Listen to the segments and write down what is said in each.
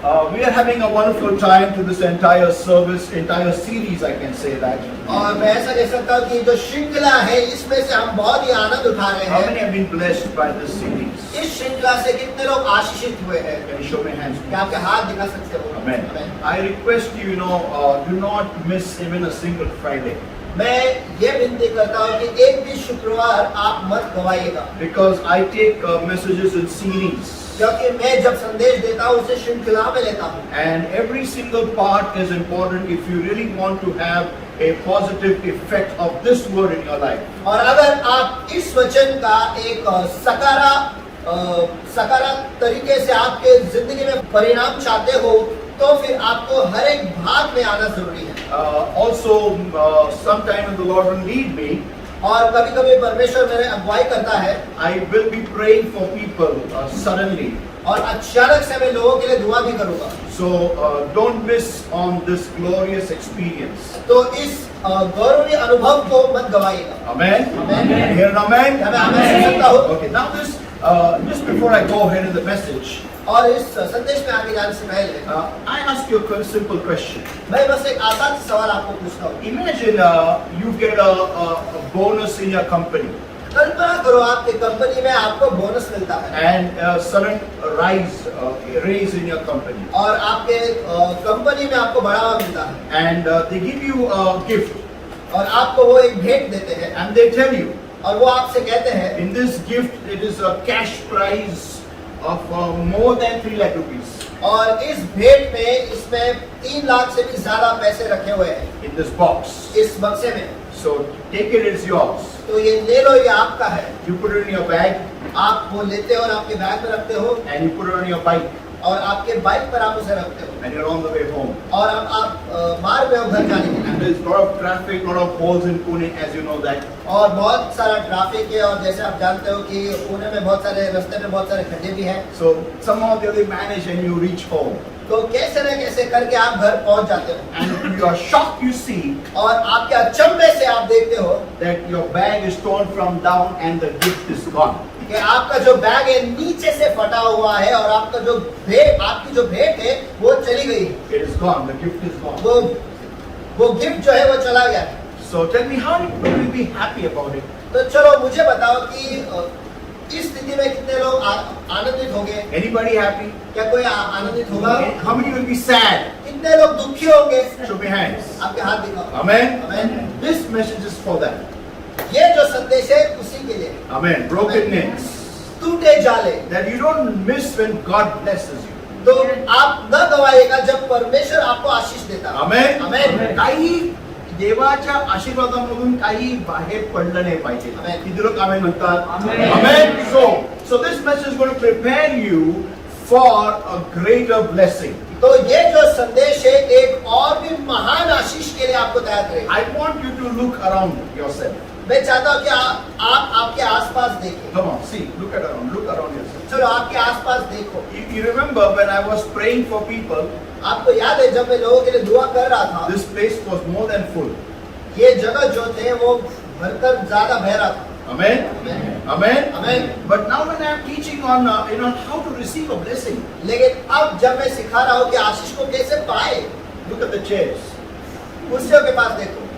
We are having a wonderful time to this entire service, entire series, I can say that. और मैं ऐसा कह सकता हूँ कि जो श्रृंखला है इसमें से हम बहुत ही आनंद उठा रहे How हैं। many have been blessed by this series? इस श्रृंखला से कितने लोग आशीषित हुए हैं? Can you show me hands? क्या आपके हाथ दिखा सकते हो? Amen. I request you, do not miss even a single Friday. मैं ये विनती करता हूँ कि एक भी शुक्रवार आप मत गवाइएगा, Because I take messages in series. क्योंकि मैं जब संदेश देता हूँ उसे श्रृंखला में लेता हूँ। And every single part is important if you really want to have a positive effect of this word in your life. और अगर आप इस वचन का एक सकारात्मक तरीके से आपके जिंदगी में परिणाम चाहते हो तो फिर आपको हर एक भाग में आना जरूरी है। Also, sometime the Lord will lead me. और कभी कभी परमेश्वर मेरे अगुवाई करता है I will be praying for people suddenly. और अचानक से मैं लोगों के लिए दुआ भी करूंगा। So don't miss on this glorious experience. तो इस गौरवी अनुभव को मत गवाइएगा। Amen. Amen. Hear an amen? मैं आमेन सुन सकता हूँ। Okay. Now this, just before I go ahead in the message, और इस संदेश में आगे जाने से पहले I ask you a simple question. मैं बस एक आसान सा सवाल आपको पूछता हूँ। Imagine you get a bonus in your company कल्पना करो आपकी कंपनी में आपको बोनस मिलता है and a sudden raise in your company, और आपके कंपनी में आपको बढ़ावा मिलता है and they give you a gift और आपको वो एक भेंट देते हैं and they tell you और वो आपसे कहते हैं in this gift it is a cash prize of more than 3 lakh rupees और इस भेंट में इसमें 3 लाख से भी ज्यादा पैसे रखे हुए हैं in this box. इस बक्से में। So take it, it's yours. तो ये ले लो, ये आपका है। You put it in your bag आप वो लेते हो और आपके बैग में रखते हो and you put it on your bike और आपके बाइक पर आप उसे रखते हो and you're on the way home. और अब आप मार्ग में हो घर जाने के लिए। And there's a lot of traffic, lot of holes in Pune, as you know that. और बहुत सारा ट्रैफिक है और जैसे आप जानते हो कि पुणे में बहुत सारे रास्ते में बहुत सारे खड्डे भी हैं। So somehow the other manage and you reach home. तो कैसे न कैसे करके आप घर पहुंच जाते हो And you are shocked, you see और आपके अचंभे से आप देखते हो that your bag is torn from down and the gift is gone. कि आपका जो बैग है नीचे से फटा हुआ है और आपका जो आपकी जो भेंट है वो चली गई है। It is gone, the gift is gone. वो गिफ्ट जो है वो चला गया है। So tell me, how will you be happy about it? तो चलो मुझे बताओ कि इस स्थिति में कितने लोग आनंदित होंगे? Anybody happy? क्या कोई आनंदित होगा? How many will be sad? कितने लोग दुखी होंगे? Show me hands. आपके हाथ दिखाओ। Amen. Amen. This message is for them. ये जो संदेश है उसी के लिए। Amen. Brokenness. टूटे जाले। That you don't miss when God blesses you. तो आप न गवाइएगा जब परमेश्वर आपको आशीष देता है। Amen. Amen. काही देवाच्या आशीर्वादामधून काही बाहेर पडलं नाही पाहिजे. Amen. किती लोक आमेन म्हणतात? Amen. Amen. So this message is going to prepare you for a greater blessing. तो ये जो संदेश है एक और भी महान आशीष के लिए आपको तैयार करेगा। I want you to look around yourself. मैं चाहता हूँ कि आप आपके आसपास देखें। Come on, see, look around yourself. चलो आपके आसपास देखो। You remember when I was praying for people, आपको याद है जब मैं लोगों के लिए दुआ कर रहा था, this place was more than full. ये जगह जो थे वो भरकर ज्यादा भर रहा था। Amen. Amen. Amen. But now when I am teaching on how to receive a blessing, लेकिन अब जब मैं सिखा रहा हूँ कि आशीष को कैसे पाए, look at the chairs. कुर्सियों के पास देखो।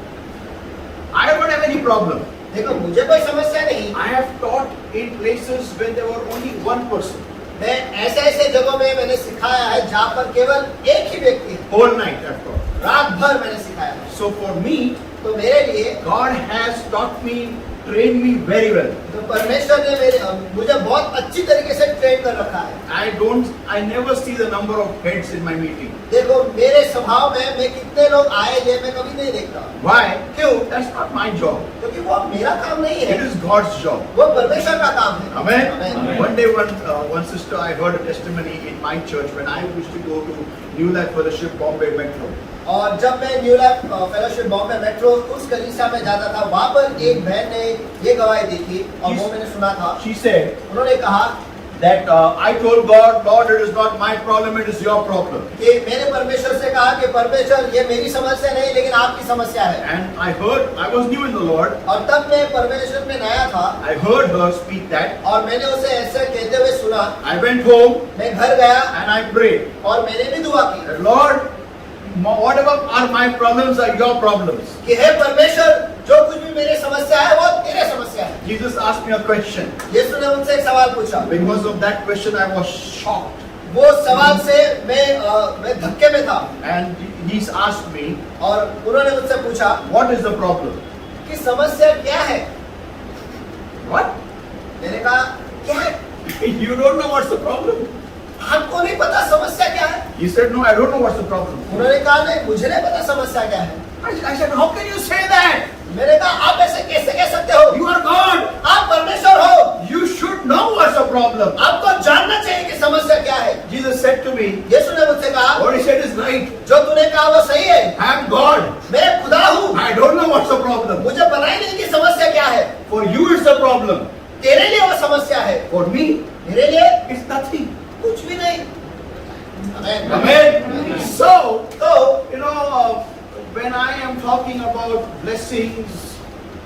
I don't have any problem. देखो मुझे कोई समस्या नहीं। I have taught in places when there were only one person. मैं ऐसे जगहों में मैंने सिखाया है जहाँ पर केवल एक ही व्यक्ति है। Whole night I've taught. रात भर मैंने सिखाया है। So for me, तो मेरे लिए God has taught me, trained me very well. तो परमेश्वर ने मुझे बहुत अच्छी तरीके से ट्रेन कर रखा है। I never see the number of heads in my meeting. देखो मेरे स्वभाव में मैं कितने लोग आए ये मैं कभी नहीं देखता। Why? क्यों? That's not my job. क्योंकि वो मेरा काम नहीं है। It is God's job. वो परमेश्वर का काम है। Amen. Amen. One day, one sister, I heard a testimony in my church when I used to go to New Life Fellowship, Bombay Metro. और जब मैं new life fellowship Bombay metro उस कलीसिया में जाता था, वहाँ पर एक बहन ने ये गवाही दी थी और वो मैंने सुना था। She said, उन्होंने कहा, that I told God, Lord, it is not my problem, it is your problem. कि मैंने परमेश्वर से कहा कि परमेश्वर ये मेरी समस्या नहीं लेकिन आपकी समस्या है। And I heard, I was new in the Lord. और तब मैं परमेश्वर में नया था I heard her speak that. और मैंने उसे ऐसे कहते हुए सुना। I went home मैं घर गया and I prayed. और मैंने भी दुआ की That, Lord, whatever are my problems are your problems. कि हे परमेश्वर जो कुछ भी मेरी समस्या है वो तेरे समस्या है। Jesus asked me a question. यीशु ने उनसे एक सवाल पूछा। Because of that question, I was shocked. वो सवाल से मैं धक्के में था And he's asked me, और उन्होंने मुझसे पूछा what is the problem? कि समस्या क्या है। What? मैंने कहा क्या है? You don't know what's the problem? आपको नहीं पता समस्या क्या है? He said, no, I don't know what's the problem. उन्होंने कहा नहीं मुझे नहीं पता समस्या क्या है। I said, how can you say that? मैंने कहा आप ऐसे कैसे कह सकते हो? You are God. आप परमेश्वर हो। You should know what's the problem. आपको जानना चाहिए कि समस्या क्या है। Jesus said to me, यीशु ने मुझसे कहा what he said is right. जो तूने कहा वो सही है। I am God. मैं खुदा हूँ। I don't know what's the problem. मुझे पता ही नहीं कि समस्या क्या है। For you it's the problem. तेरे लिए वो समस्या है। For me, मेरे लिए it's nothing. कुछ भी नहीं। आमेन। Amen. So, तो you know, when I am talking about blessings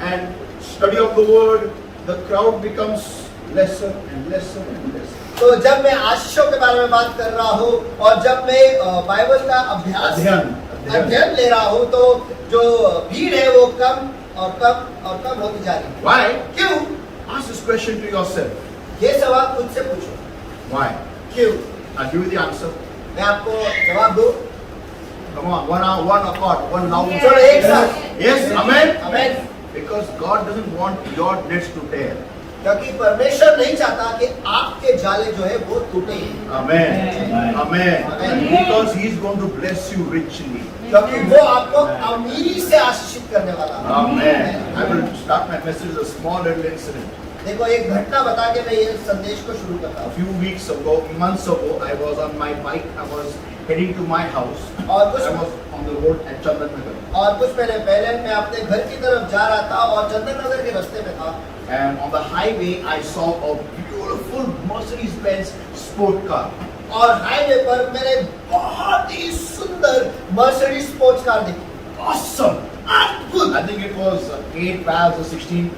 and study of the word, the crowd becomes lesser and lesser and lesser. तो जब मैं आशीषों के बारे में बात कर रहा हूँ और जब मैं बाइबल का अध्ययन ले रहा हूँ तो जो भीड़ है वो कम और कम होती जा रही है। Why? क्यों? Ask this question to yourself. ये सवाल खुद से पूछो। Why? क्यों? I'll give you the answer. मैं आपको जवाब दूं। Come on, one accord, one loud. चलो एक साथ। Yes, amen. Amen. Because God doesn't want your nets to tear. क्योंकि परमेश्वर नहीं चाहता कि आपके जाले जो है वो टूटे। Amen. Amen. Amen. Because He is going to bless you richly. क्योंकि वो आपको अमीरी से आशीषित करने वाला है। Amen. I will start my message with a small little incident. देखो एक घटना बता के मैं ये संदेश को शुरू करता A हूँ। few weeks ago, months ago, I was on my bike. I was heading to my house. और I कुछ was on the road at Chandan Nagar. महीने पहले मैं अपने घर की तरफ जा रहा था और चंदन नगर के रास्ते में था। And on the highway, I saw a beautiful Mercedes-Benz sport car. और हाईवे पर मैंने बहुत ही सुंदर मर्सिडीज स्पोर्ट्स कार देखी। Awesome! अद्भुत। I think it was 8 valves or 16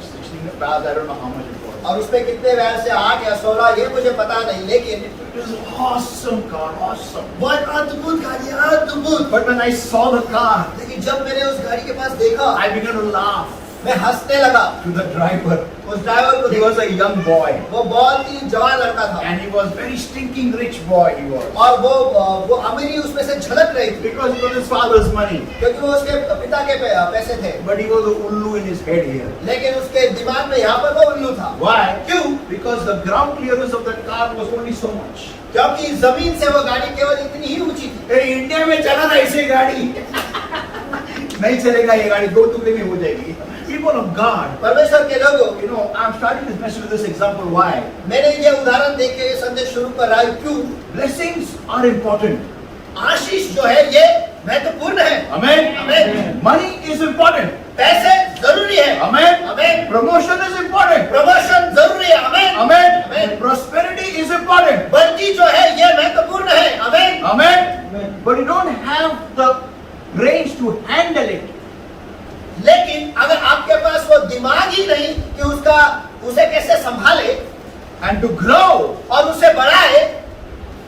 valves. I don't know how much it was. और उसमें कितने वैर से 8 या 16 ये मुझे पता नहीं लेकिन It was an awesome car, awesome. बहुत अद्भुत गाड़ी अद्भुत। But when I saw the car, लेकिन जब मैंने उस गाड़ी के पास देखा I began to laugh मैं हंसने लगा। to the driver. उस ड्राइवर को He देखा was a young boy. वो बहुत ही जवान लड़का था And he was very stinking rich boy, he was. और वो अमीरी उसमें से झलक रही थी Because it was his father's money. क्योंकि वो उसके पिता के पैसे थे But he was a ullu in his head here. लेकिन उसके दिमाग में यहाँ पर वो उल्लू था। Why? क्यों? Because the ground clearance of that car was only so much. क्योंकि जमीन से वो गाड़ी केवल इतनी ही ऊंची थी। अरे इंडिया में चला था ऐसे गाड़ी नहीं चलेगा ये गाड़ी, 2 टुकड़े में हो जाएगी। People of God, परमेश्वर के लोगों you know, I'm starting this message with this example. Why? मैंने ये उदाहरण देख के ये संदेश शुरू कर रहा हूँ। क्यों? Blessings are important. आशीष जो है ये महत्वपूर्ण है। Amen. Amen. Money is important. पैसे जरूरी है। Amen. Amen. Promotion is important. Promotion जरूरी है। आमेन। Amen. Amen. Prosperity is important. बल्कि जो है ये महत्वपूर्ण है। आमेन। Amen. But you don't have the brains to handle it. लेकिन अगर आपके पास वो दिमाग ही नहीं कि उसे कैसे संभाले And to grow, और उसे बढ़ाए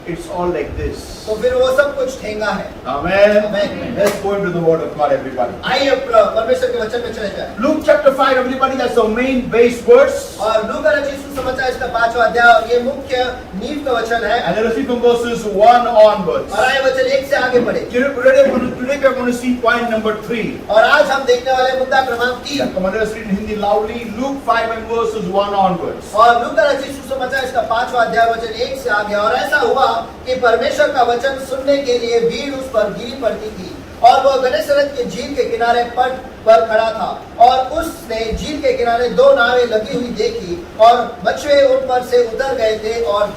it's all like this. तो फिर वो सब कुछ ठेंगा है। Amen. Amen. Let's go into the word of God, everybody. आइए परमेश्वर के वचन में चले जाए। Luke chapter 5, everybody, that's the main base verse. और लूका रचित सुसमाचार इसका 5वां अध्याय और ये मुख्य नींव का वचन है। And let us read from verses 1 onwards. और आइए वचन 1 से आगे बढ़े। Today we are going to see point number 3. और आज हम देखने वाले मुद्दा क्रमांक 3 Come on, let us read in Hindi loudly. Luke 5 and verses 1 onwards. और लूका रचित सुसमाचार इसका 5वां अध्याय वचन 1 से आगे। और ऐसा हुआ कि परमेश्वर का वचन सुनने के लिए भीड़ उस पर गिरी पड़ती थी और वो गन्नेसरत के झील के किनारे पट पर खड़ा था और उसने झील के किनारे 2 नावें लगी हुई देखी और मछुए उन पर से उतर गए थे और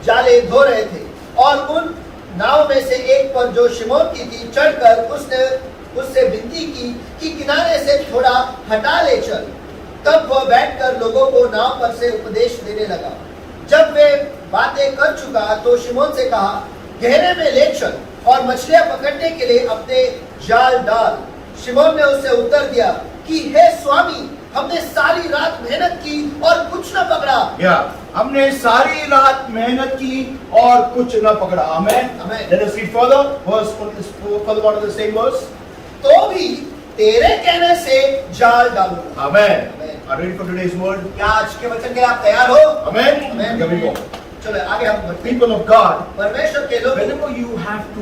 जाले धो रहे थे और उन नाव में से एक पर जो शिमोन की थी चढ़कर उसने उससे विनती की कि किनारे से थोड़ा हटा ले चल। तब वह बैठकर लोगों को नाव पर से उपदेश देने लगा। जब वे बातें कर चुका तो शिमोन से कहा, गहरे में ले चल और मछलियां पकड़ने के लिए अपने जाल डाल। शिमोन ने उससे उत्तर दिया कि हे स्वामी, हमने सारी रात मेहनत की और कुछ न पकड़ा। हमने सारी रात मेहनत की और कुछ न पकड़ा। आमेन। Amen. Let us read further. Further part of the same verse. तो भी तेरे कहने से जाल डालूंगा। Amen. Amen. Are you ready for today's word? क्या आज के वचन के लिए आप तैयार हो? Amen. Amen. Here we go. चलो आगे हम बढ़ते हैं। People of God, परमेश्वर के लोग, whenever you have to,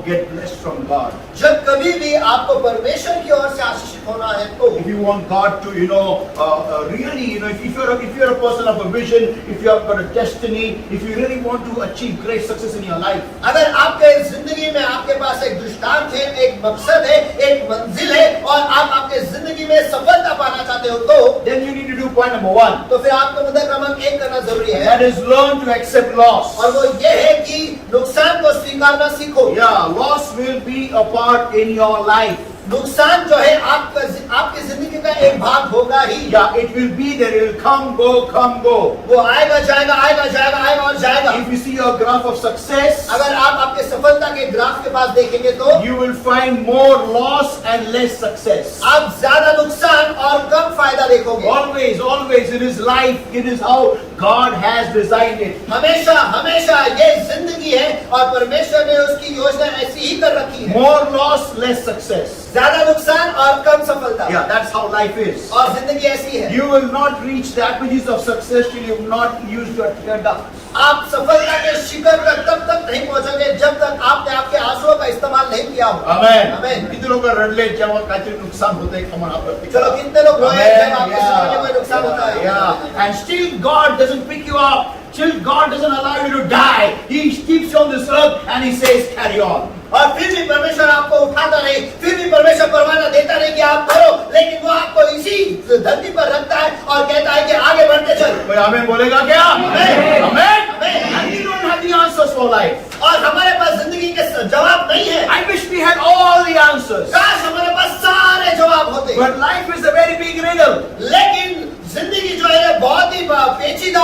get blessed from God. जब कभी भी आपको परमेश्वर की ओर से आशीषित होना है तो If you want God to, really, if you're a person of a vision, if you have got a destiny, if you really want to achieve great success in your life, अगर आपके जिंदगी में आपके पास एक दृष्टांत है, एक मकसद है, एक मंजिल है और आप आपके जिंदगी में सफलता पाना चाहते हो तो then you need to do point number 1. तो फिर आपको मुद्दा क्रमांक 1 करना जरूरी है। That is learn to accept loss. और वो ये है कि नुकसान को स्वीकारना सीखो। Yeah, loss will be a part in your life. नुकसान जो है आपकी जिंदगी का एक भाग होगा ही। Yeah, it will be there. It will come, go. वो आएगा जाएगा और जाएगा। If you see your graph of success, अगर आप आपके सफलता के ग्राफ के पास देखेंगे तो you will find more loss and less success. आप ज्यादा नुकसान और कम फायदा देखोगे। Always, it is life. It is how God has designed it. हमेशा ये जिंदगी है और परमेश्वर ने उसकी योजना ऐसी ही कर रखी है। More loss, less success. ज्यादा नुकसान और कम सफलता। Yeah, that's how life is. और जिंदगी ऐसी है। You will not reach the apogees of success till you have not used your ducts. आप सफलता के शिखर तक तब नहीं पहुंचोगे जब तक आपने आपके आंसुओं का इस्तेमाल नहीं किया हो। Amen. Amen. कितने लोग रडले जब काचे नुकसान होते हैं खमन आप करते हैं। चलो कितने लोग रोए जब आपके जीवन में कोई नुकसान होता है। Yeah. And still God doesn't pick you up. Still God doesn't allow you to die. He keeps you on this earth and He says carry on. और फिर भी परमेश्वर आपको उठाता नहीं, फिर भी परमेश्वर परवाना देता नहीं कि आप करो, लेकिन वो आपको इसी धरती पर रखता है और कहता है कि आगे बढ़ते चल। कोई आमीन बोलेगा क्या? Amen. Amen. Amen. And we don't have the answers for life. और हमारे पास जिंदगी के जवाब नहीं है। I wish we had all the answers. काश हमारे पास सारे जवाब होते। But life is a very big riddle. लेकिन जिंदगी जो है बहुत ही पेचीदा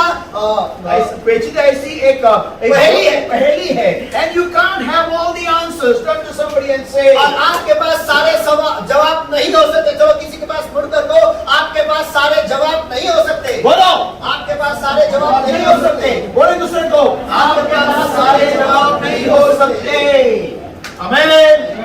पेचीदा ऐसी एक पहेली है and you can't have all the answers. Turn to somebody and say, और आपके पास सारे जवाब नहीं हो सकते। चलो किसी के पास मुड़कर को आपके पास सारे जवाब नहीं हो सकते। बोलो, आपके पास सारे जवाब नहीं हो सकते। बोले दूसरे को, आपके पास सारे जवाब नहीं हो सकते। Amen.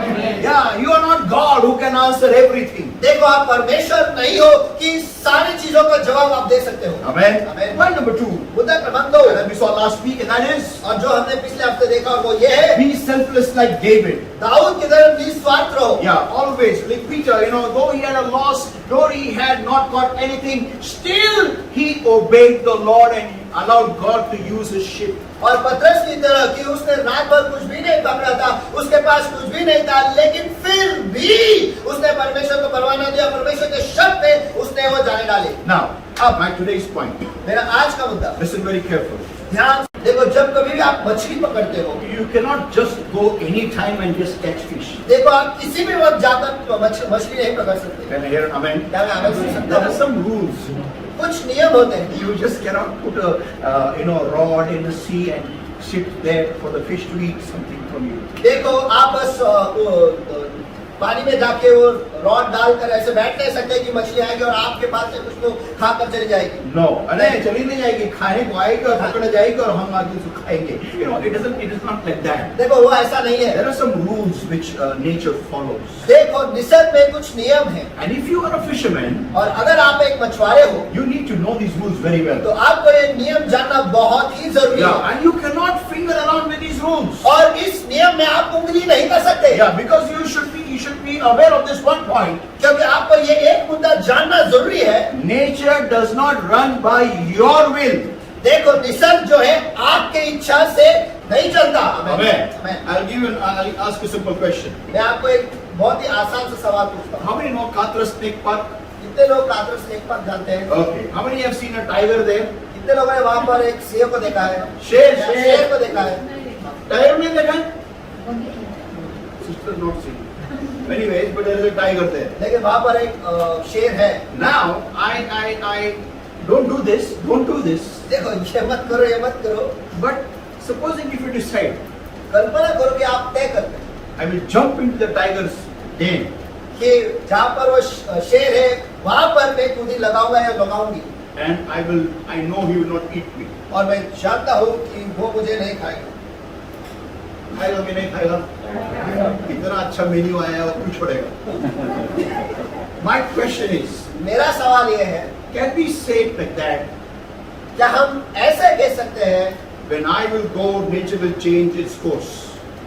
Yeah, you are not God who can answer everything. देखो आप परमेश्वर नहीं हो कि सारी चीजों का जवाब आप दे सकते हो। Amen. Amen. Point number 2. मुद्दा क्रमांक 2 That we saw last week, and that is और जो हमने पिछले हफ्ते देखा और वो ये है, be selfless like David. Dawood की तरह निस्वार्थ रहो। Yeah, always. Like Peter, though he had a loss, though he had not got anything, still he obeyed the Lord and allowed God to use his ship. और पतरस की तरह कि उसने रात भर कुछ भी नहीं पकड़ा था, उसके पास कुछ भी नहीं था, लेकिन फिर भी उसने परमेश्वर को परवाना दिया, परमेश्वर के शब्द पे उसने वो जाने डाले। Now, my today's point. मेरा आज का मुद्दा, Listen very carefully. ध्यान देखो, जब कभी भी आप मछली पकड़ते हो, You cannot just go any time and just catch fish. देखो आप किसी भी वक्त जाकर मछली नहीं पकड़ सकते। Can I hear amen? क्या मैं आगे सुन सकता There are हूँ? some rules. कुछ नियम होते हैं। You just cannot put a rod in the sea and sit there for the fish to eat something from you. देखो आप बस पानी में जाके वो रॉड डालकर ऐसे बैठ नहीं सकते कि मछली आएगी और आपके पास से कुछ तो खाकर चली जाएगी। No, अरे चली नहीं जाएगी, खाने को आएगी और पकड़ जाएगी और हम आगे उसको खाएंगे। It is not like that. देखो वो ऐसा नहीं है। There are some rules which nature follows. देखो निसर्ग में कुछ नियम है And if you are a fisherman, और अगर आप एक मछुआरे हो you need to know these rules very well. तो आपको ये नियम जानना बहुत ही जरूरी Yeah, है। and you cannot finger around with these rules. और इस नियम में आप उंगली नहीं कर सकते। Yeah, because you should be aware of this one point. क्योंकि आपको ये एक मुद्दा जानना जरूरी है। Nature does not run by your will. देखो निसर्ग जो है आपके इच्छा से नहीं चलता। Amen. I'll ask you a simple question. मैं आपको एक बहुत ही आसान सा सवाल पूछता हूँ। How many know Katra Snake Park? कितने लोग कातर स्नेक पार्क जानते हैं? Okay. How many have seen a tiger there? कितने लोगों ने वहाँ पर एक शेर को देखा है? शेर शेर को देखा है? Tiger नहीं देखा? Sister not seen. Anyways, but there is a tiger there. लेकिन वहाँ पर एक शेर है। Now, I don't do this, don't do this. देखो ये मत करो, ये मत करो। But supposing if you decide, कल्पना करो कि आप तय करते हैं I will jump into the tiger's den, कि जहाँ पर वो शेर है वहां पर मैं कूदी लगाऊंगा या लगाऊंगी, and I know he will not eat me. और मैं जानता हूँ कि वो मुझे नहीं खाएगा। खाएगा कि नहीं खाएगा? इतना अच्छा मेन्यू आया है और क्यों छोड़ेगा? My question is, मेरा सवाल ये है, can we say it like that? क्या हम ऐसे कह सकते हैं When I will go, nature will change its course.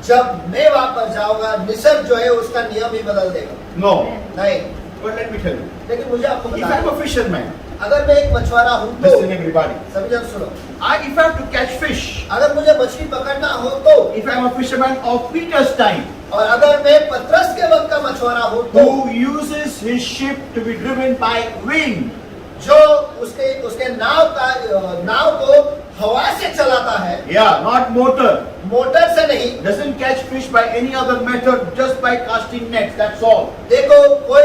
जब मैं वहां पर जाऊंगा निसर्ग जो है उसका नियम ही बदल देगा? No. नहीं। But let me tell you, लेकिन मुझे आपको if बताना I'm a fisherman, अगर मैं एक मछुआरा हूँ तो listen everybody, सभी जन सुनो, if I have to catch fish, अगर मुझे मछली पकड़ना हो तो, if I'm a fisherman of Peter's time, और अगर मैं पतरस के वक्त का मछुआरा हूँ तो, who uses his ship to be driven by wind, जो उसके नाव को हवा से चलाता है, yeah, not motor, मोटर से नहीं। doesn't catch fish by any other method, just by casting nets, that's all. देखो कोई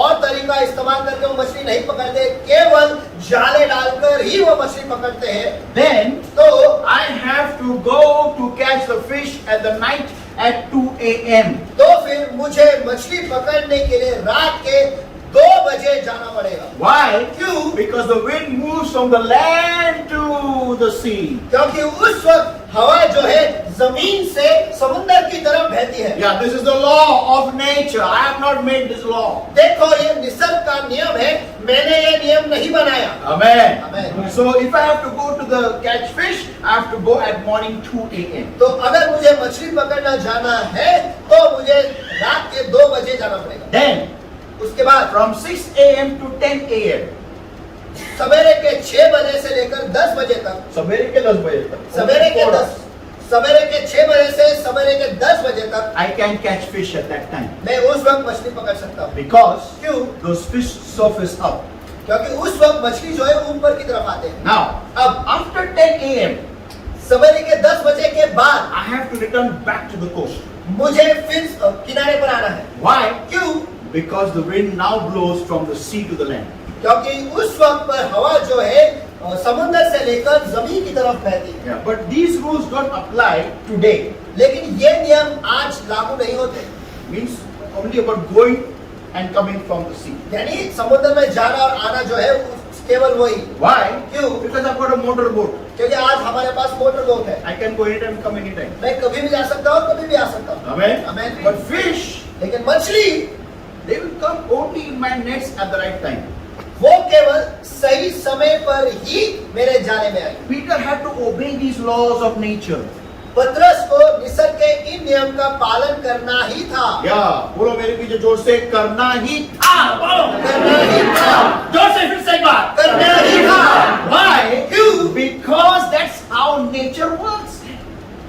और तरीका इस्तेमाल करके वो मछली नहीं पकड़ते, केवल जाले डालकर ही वो मछली पकड़ते हैं। Then तो I have to go to catch the fish at the night at 2 a.m. तो फिर मुझे मछली पकड़ने के लिए रात के 2 बजे जाना पड़ेगा। Why? क्यों? Because the wind moves from the land to the sea. क्योंकि उस वक्त हवा जो है जमीन से समुद्र की तरफ बहती है। Yeah, this is the law of nature. I have not made this law. देखो ये निसर्ग का नियम है, मैंने ये नियम नहीं बनाया। Amen. Amen. So if I have to go to the catch fish, I have to go at morning 2 a.m. तो अगर मुझे मछली पकड़ना जाना है तो मुझे रात के 2 बजे जाना पड़ेगा। Then उसके बाद from 6 a.m. to 10 a.m. सवेरे के 6 बजे से लेकर 10 बजे तक, सवेरे के 10 बजे तक, सवेरे के 6 बजे से सवेरे के 10 बजे तक I can catch fish at that time. मैं उस वक्त मछली पकड़ सकता हूँ। Because क्यों? those fish surface up. क्योंकि उस वक्त मछली जो है ऊपर की तरफ आते हैं। Now, अब after 10 a.m., सवेरे के 10 बजे के बाद I have to return back to the coast. मुझे फिर किनारे पर आना है। Why? क्यों? Because the wind now blows from the sea to the land. क्योंकि उस वक्त पर हवा जो है समुद्र से लेकर जमीन की तरफ बहती है। Yeah, but these rules don't apply today. लेकिन ये नियम आज लागू नहीं होते। Means only about going and coming from the sea. यानी समुद्र में जाना और आना जो है केवल वही। Why? क्यों? Because I've got a motor boat. क्योंकि आज हमारे पास मोटर बोट है। I can go anytime, come anytime. मैं कभी भी जा सकता हूँ, कभी भी आ सकता हूँ। Amen? Amen. But fish, लेकिन मछली they will come only in my nets at the right time. वो केवल सही समय पर ही मेरे जाने में आई। Peter had to obey these laws of nature. पतरस को निसर्ग के इन नियम का पालन करना ही था। Yeah, बोलो मेरे पीछे जोर से, करना ही था। करना ही था। जोर से फिर से एक बार, करना ही था। Why? क्यों? Because that's how nature works.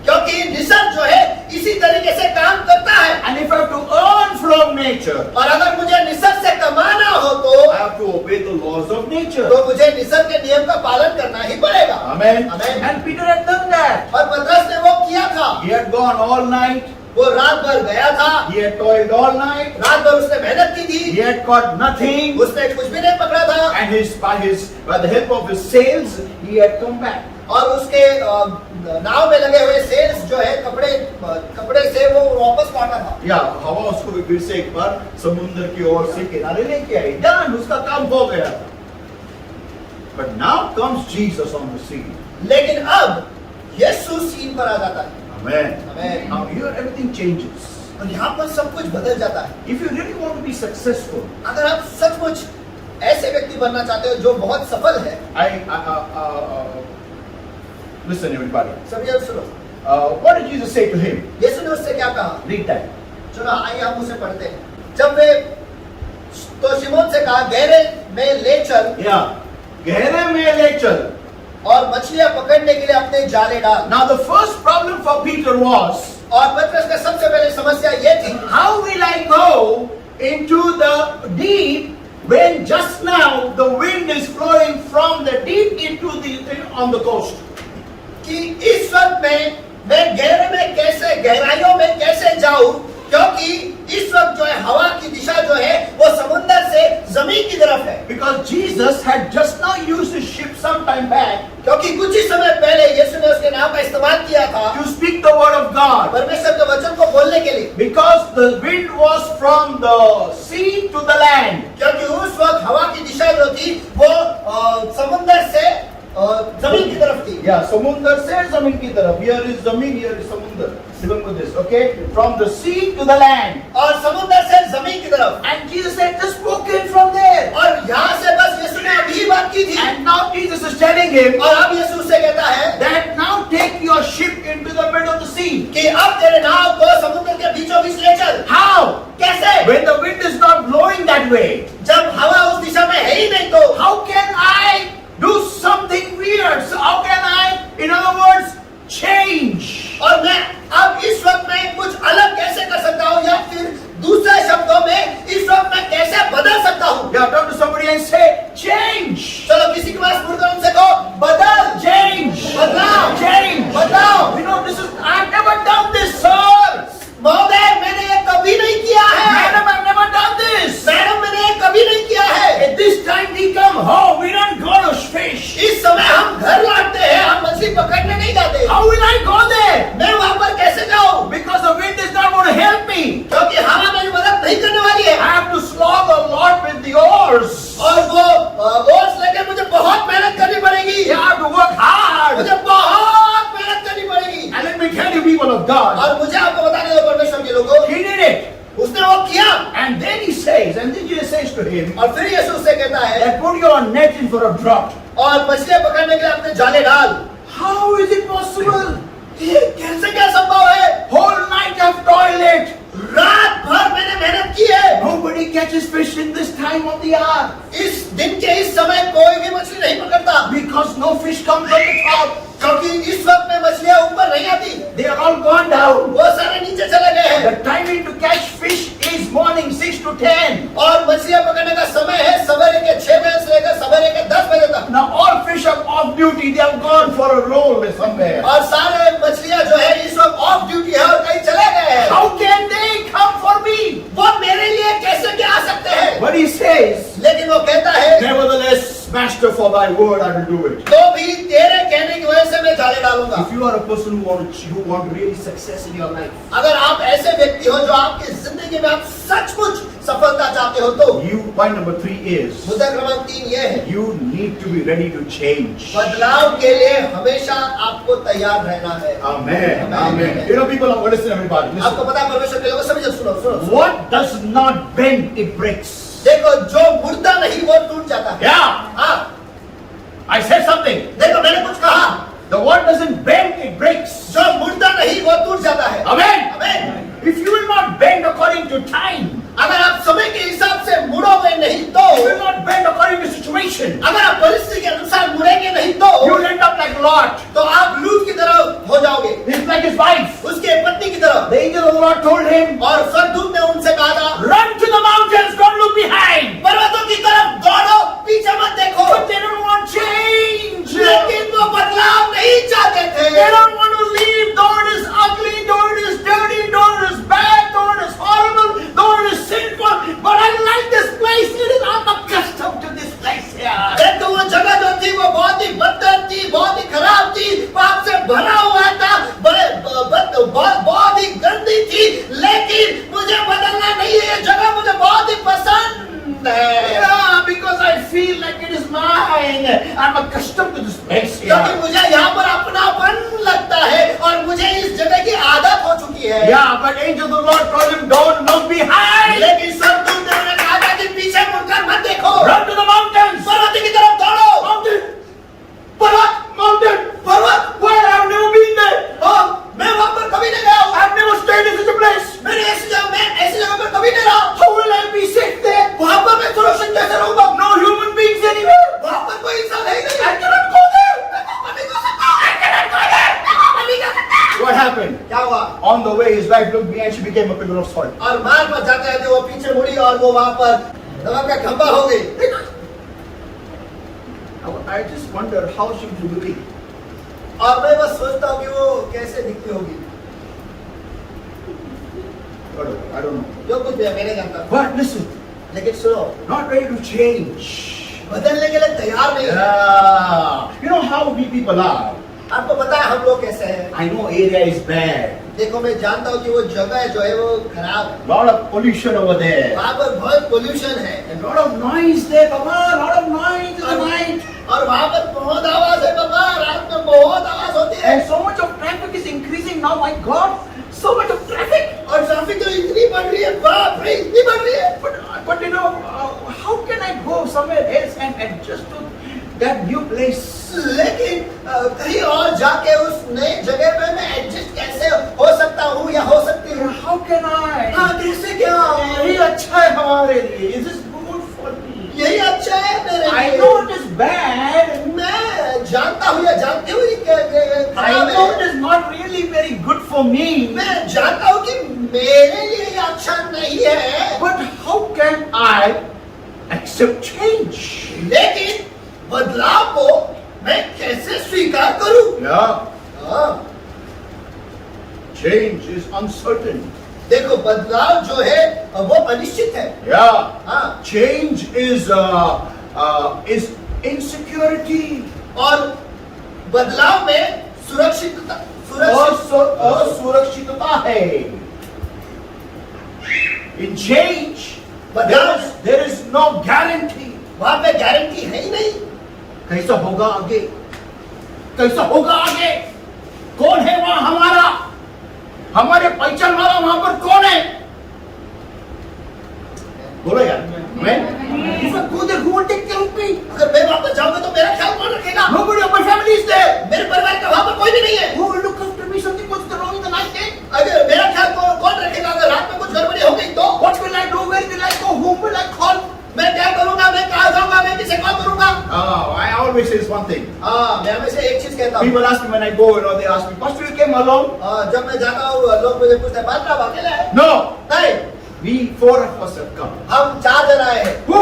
क्योंकि निसर्ग जो है इसी तरीके से काम करता है। And if I have to earn from nature, और अगर मुझे निसर्ग से कमाना हो तो I have to obey the laws of nature. तो मुझे निसर्ग के नियम का पालन करना ही पड़ेगा। Amen. Amen. And Peter had done that. और पतरस ने वो किया था। He had gone all night. वो रात भर गया था। He had toiled all night. रात भर उसने मेहनत की थी। He had caught nothing. उसने कुछ भी नहीं पकड़ा था। And by the help of his sails, he had come back. और उसके नाव में लगे हुए सेल्स जो है कपड़े से वो वापस लौटा था। या हवा उसको फिर से एक बार समुद्र की ओर से किनारे लेके आई। Done, उसका काम हो गया। But now comes Jesus on the scene. लेकिन अब यीशु सीन पर आ जाता है। Amen. Amen. Now here everything changes. और यहाँ पर सब कुछ बदल जाता है। If you really want to be successful, अगर आप सचमुच ऐसे व्यक्ति बनना चाहते हो जो बहुत सफल है, listen everybody. सभी जन सुनो। What did Jesus say to him? यीशु ने उससे क्या कहा? Read that. चलो आइए हम उसे पढ़ते हैं। जब वे तो शिमोन से कहा गहरे में ले चल Yeah. गहरे में ले चल। और मछलियां पकड़ने के लिए अपने जाले डाल। Now the first problem for Peter was, और पतरस का सबसे पहले समस्या ये थी, how will I go into the deep when just now the wind is flowing from the deep into on the coast? कि इस वक्त मैं गहरे में कैसे, गहराइयों में कैसे जाऊं, क्योंकि इस वक्त जो है हवा की दिशा जो है वो समुद्र से जमीन की तरफ है। Because Jesus had just now used his some time back क्योंकि कुछ ही समय पहले यीशु ने उसके नाम का इस्तेमाल किया था to speak the word of God. परमेश्वर के वचन को बोलने के लिए, Because the wind was from the sea to the land. क्योंकि उस वक्त हवा की दिशा जो थी वो समुद्र से जमीन की तरफ थी। Yeah, समुंदर से जमीन की तरफ. Here is जमीन, here is समुंदर. Remember this, okay? From the sea to the land. और समुद्र से जमीन की तरफ, And Jesus had just spoken from there. और यहाँ से बस यीशु ने अभी बात की थी। And now Jesus is telling him और अब यीशु उससे कहता है that now take your ship into the middle of the sea. कि अब तेरे नाव को समुद्र के बीचों बीच ले चल। How? कैसे? When the wind is not blowing that way. जब हवा उस दिशा में है ही नहीं तो How can I do something weird? So how can I, in other words, change? और मैं अब इस वक्त में कुछ अलग कैसे कर सकता हूँ, या फिर दूसरे शब्दों में इस वक्त मैं कैसे बदल सकता हूँ? Yeah, turn to somebody and say, change. चलो किसी के पास मुड़ कर उनसे कहो बदल, Change. बदलाव, Change. बदलाव। You know, this is, I've never done this, sir. महोदय मैंने ये कभी नहीं किया है। Madam, I've never done this. Madam मैंने ये कभी नहीं किया है। At this time we come home, we don't go to fish. इस समय हम घर लौटते हैं, हम मछली पकड़ने नहीं जाते। How will I go there? मैं वहाँ पर कैसे जाऊँ? Because the wind is not going to help me. क्योंकि हवा मेरी मदद नहीं करने वाली है। I have to slog a lot with the oars. और वो ओर्स लेके मुझे बहुत मेहनत करनी पड़ेगी। You have to work hard. मुझे बहुत मेहनत करनी पड़ेगी। And let me tell you, people of God, और मुझे आपको बताने दो परमेश्वर के लोगों, he did it. उसने वो किया। And then he says, and then Jesus says to him, और फिर यीशु उससे कहता है that put your net in for a draught. और मछलियाँ पकड़ने के लिए अपने जाले डाल। How is it possible? ये कैसे क्या संभव है? Whole night of toilet. रात भर मैंने मेहनत की है। Nobody catches fish in this time of the hour. इस दिन के इस समय कोई भी मछली नहीं पकड़ता, Because no fish comes from the top. क्योंकि इस वक्त में मछलियाँ ऊपर नहीं आती, They are all gone down. वो सारे नीचे चले गए हैं। The timing to catch fish is morning 6 to 10. और मछलियाँ पकड़ने का समय है सवेरे के 6 बजे से लेकर सवेरे के 10 बजे तक। Now all fish are off duty. They have gone for a roll somewhere. और सारे मछलियाँ जो है इस वक्त ऑफ ड्यूटी है और कहीं चले गए हैं। How can they come for me? वो मेरे लिए कैसे क्या आ सकते हैं? But he says, लेकिन वो कहता है nevertheless, Master, for thy word I will do it. तो भी तेरे कहने की वजह से मैं जाले डालूंगा। If you are a person who want really success in your life, अगर आप ऐसे व्यक्ति हो जो आपकी जिंदगी में आप सचमुच सफलता चाहते हो तो point number 3 is, मुद्दा क्रमांक 3 ये है, you need to be ready to change. बदलाव के लिए हमेशा आपको तैयार रहना है। Amen. Amen. You know, people are listen, everybody. Listen. आपको पता है परमेश्वर के लोगों समझो, सुनो सुनो। What does not bend, it breaks. देखो जो मुड़ता नहीं वो टूट जाता है। Yeah. हाँ, I said something. देखो मैंने कुछ कहा, The word doesn't bend, it breaks. जो मुड़ता नहीं वो टूट जाता है। Amen. आमीन। If you will not bend according to time, अगर आप समय के हिसाब से मुड़ोगे नहीं तो, you will not bend according to situation, अगर आप परिस्थिति के अनुसार मुड़ेंगे नहीं तो, you will end up like Lot. तो आप लूत की तरह हो जाओगे, He's like his wife. उसके पत्नी की तरह। The angel of the Lord told him, और स्वर्गदूत ने उनसे कहा था, run to the mountains, don't look behind. पर्वतों की तरफ दौड़ो, पीछे मत देखो। But they don't want change. लेकिन वो बदलाव नहीं चाहते थे। They don't want to leave. Though it is ugly, though it is dirty, though it is bad, though it is horrible, though it is sinful. But I like this place. I'm accustomed to this place here. देखो वो जगह जो थी वो बहुत ही बदतर थी, बहुत ही खराब थी, पाप से भरा हुआ था, बहुत ही गंदी थी, लेकिन मुझे बदलना नहीं है, ये जगह मुझे बहुत ही पसंद है। Yeah, because I feel like it is mine. I'm accustomed to this place क्योंकि here. मुझे यहाँ पर अपनापन लगता है और मुझे इस जगह की आदत हो चुकी है। Yeah, but angel of the Lord told him, don't look behind. लेकिन स्वर्गदूत ने उन्हें कहा था कि पीछे मुड़कर मत देखो, Run to the mountains. पर्वत की तरफ दौड़ो। Mountain. पर्वत. Mountain. पर्वत, Where? I've never been there. हाँ, मैं वहाँ पर कभी नहीं गया हूँ। I've never stayed in such a place. मैं ऐसी जगह पर कभी नहीं रहा। How will I be safe there? वहाँ पर मैं सुरक्षित कैसे रहूँगा? No human beings anywhere. वहाँ पर कोई इंसान है ही नहीं। I cannot go there. मैं नहीं कर सकता। I cannot go there. मैं नहीं कर सकता। What happened? क्या हुआ? On the way, his wife looked behind. She became a pillar of salt. और मार्ग पर जाते जाते वो पीछे मुड़ी और वो वहाँ पर नमक का खंभा हो गई। I just wonder how she would be. और मैं बस सोचता हूँ कि वो कैसे दिखती होगी। I don't know. जो कुछ भी है मैं नहीं जानता। But listen, लेकिन सुनो, not ready to change. बदलने के लिए तैयार नहीं है। Yeah. You know how we people are. आपको पता है हम लोग कैसे हैं? I know area is bad. देखो मैं जानता हूँ कि वो जगह जो है वो खराब है, Lot of pollution over there. वहाँ पर बहुत पोल्यूशन है And lot of noise there, Baba. Lot of noise in the night. और वहाँ पर बहुत आवाज है बाबा, रात में बहुत आवाज होती है And so much of traffic is increasing now. My God, so much of traffic. और ट्रैफिक तो इतनी बढ़ रही है, बाप रे इतनी बढ़ रही है। But you know, how can I go somewhere else and adjust to that new place? लेकिन कहीं और जाके उस नई जगह पे मैं एडजस्ट कैसे हो सकता हूँ या हो सकती हूँ? How can I? हाँ कैसे क्या? यही अच्छा है हमारे लिए. Is this good for me? यही अच्छा है मेरे I लिए। know it is bad. मैं जानता हूँ या जानती हूँ कि I खराब know है। it is not really very good for me. मैं जानता हूँ कि मेरे लिए ये अच्छा नहीं है, But how can I accept change? लेकिन बदलाव को मैं कैसे स्वीकार करूँ? Yeah, हाँ, change is uncertain. देखो बदलाव जो है वो अनिश्चित है। Yeah, हाँ, change is insecurity. और बदलाव में सुरक्षितता असुरक्षितता है. In change, there is no guarantee. वहाँ पे गारंटी है ही नहीं। कैसा होगा आगे? कैसा होगा आगे? कौन है वहां हमारा? हमारे पहचान वाला वहां पर कौन है? बोलो यार। मैं if I go there, who will take care of me? अगर मैं वापस जाऊंगा तो मेरा ख्याल कौन रखेगा? Nobody of my family is there. मेरे परिवार का वहाँ पर कोई भी नहीं है। Who will look after me? Something was wrong in the night time. अगर मेरा ख्याल कौन रखेगा? अगर रात में कुछ गड़बड़ी हो गई तो What will I do? Where will I go? Whom will I call? मैं क्या करूंगा? मैं कहाँ जाऊंगा? मैं किसे कॉल करूंगा? I always say one thing. हाँ, मैं हमेशा एक चीज कहता हूँ। People ask me when I go, they ask me, Pastor, you came alone? जब मैं जाता हूँ लोग मुझे पूछते हैं पास्टर आप अकेले हैं? No. नहीं, We four of us have come. हम 4 जन आए हैं। Who?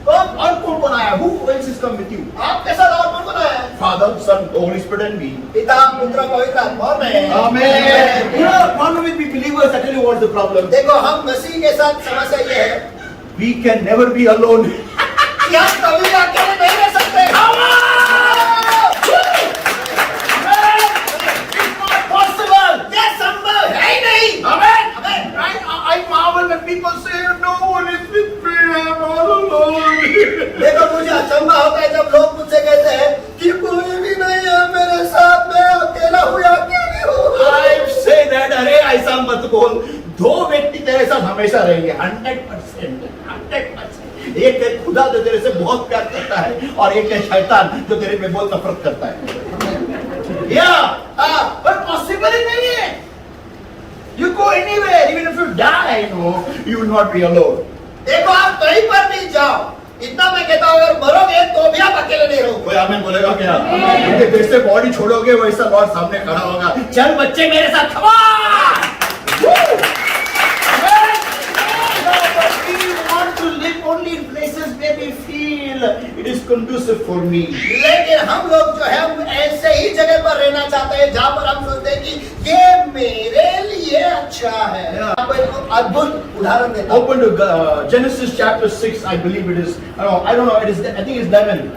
और कौन आया? Who else is come with you? आपके साथ और कौन आया है? Father, Son, Holy Spirit and me. पिता, पुत्र, पवित्र आत्मा और मैं। Amen. You know, problem with we believers, I tell you what's the problem. देखो हम मसीह के साथ समस्या ये है We can never be alone. कि हम कभी अकेले नहीं रह सकते। It's not possible. ये संभव है ही नहीं। Amen. Amen. Right? I marvel when people say, no one is with me, I'm all alone. देखो मुझे अचंभा होता है जब लोग मुझसे कहते हैं कि कोई भी नहीं है मेरे साथ, मैं अकेला हूँ या अकेली हूँ। I say that, अरे ऐसा मत बोल. 2 व्यक्ति तेरे साथ हमेशा रहेंगे. 100%. 100%. एक है खुदा जो तेरे से बहुत प्यार करता है और एक है शैतान जो तेरे पे बहुत नफरत करता है. Yeah, पर पॉसिबल ही नहीं है. You go anywhere, even if you die, you will not be alone. देखो आप कहीं पर भी जाओ, इतना मैं कहता हूँ अगर मरोगे तो भी आप अकेले नहीं रहोगे। कोई आमीन बोलेगा क्या? जैसे बॉडी छोड़ोगे वैसा लॉर्ड सामने खड़ा होगा. चल बच्चे मेरे साथ, come on! We want to live only in places where we feel it is conducive for me. लेकिन हम लोग जो है हम ऐसे ही जगह पर रहना चाहते हैं जहाँ पर हम सोचते हैं कि ये मेरे लिए अच्छा है। आपको एक अद्भुत उदाहरण देता हूँ। Open to Genesis chapter 6, I believe it is. I don't know. It is. I think it's 11.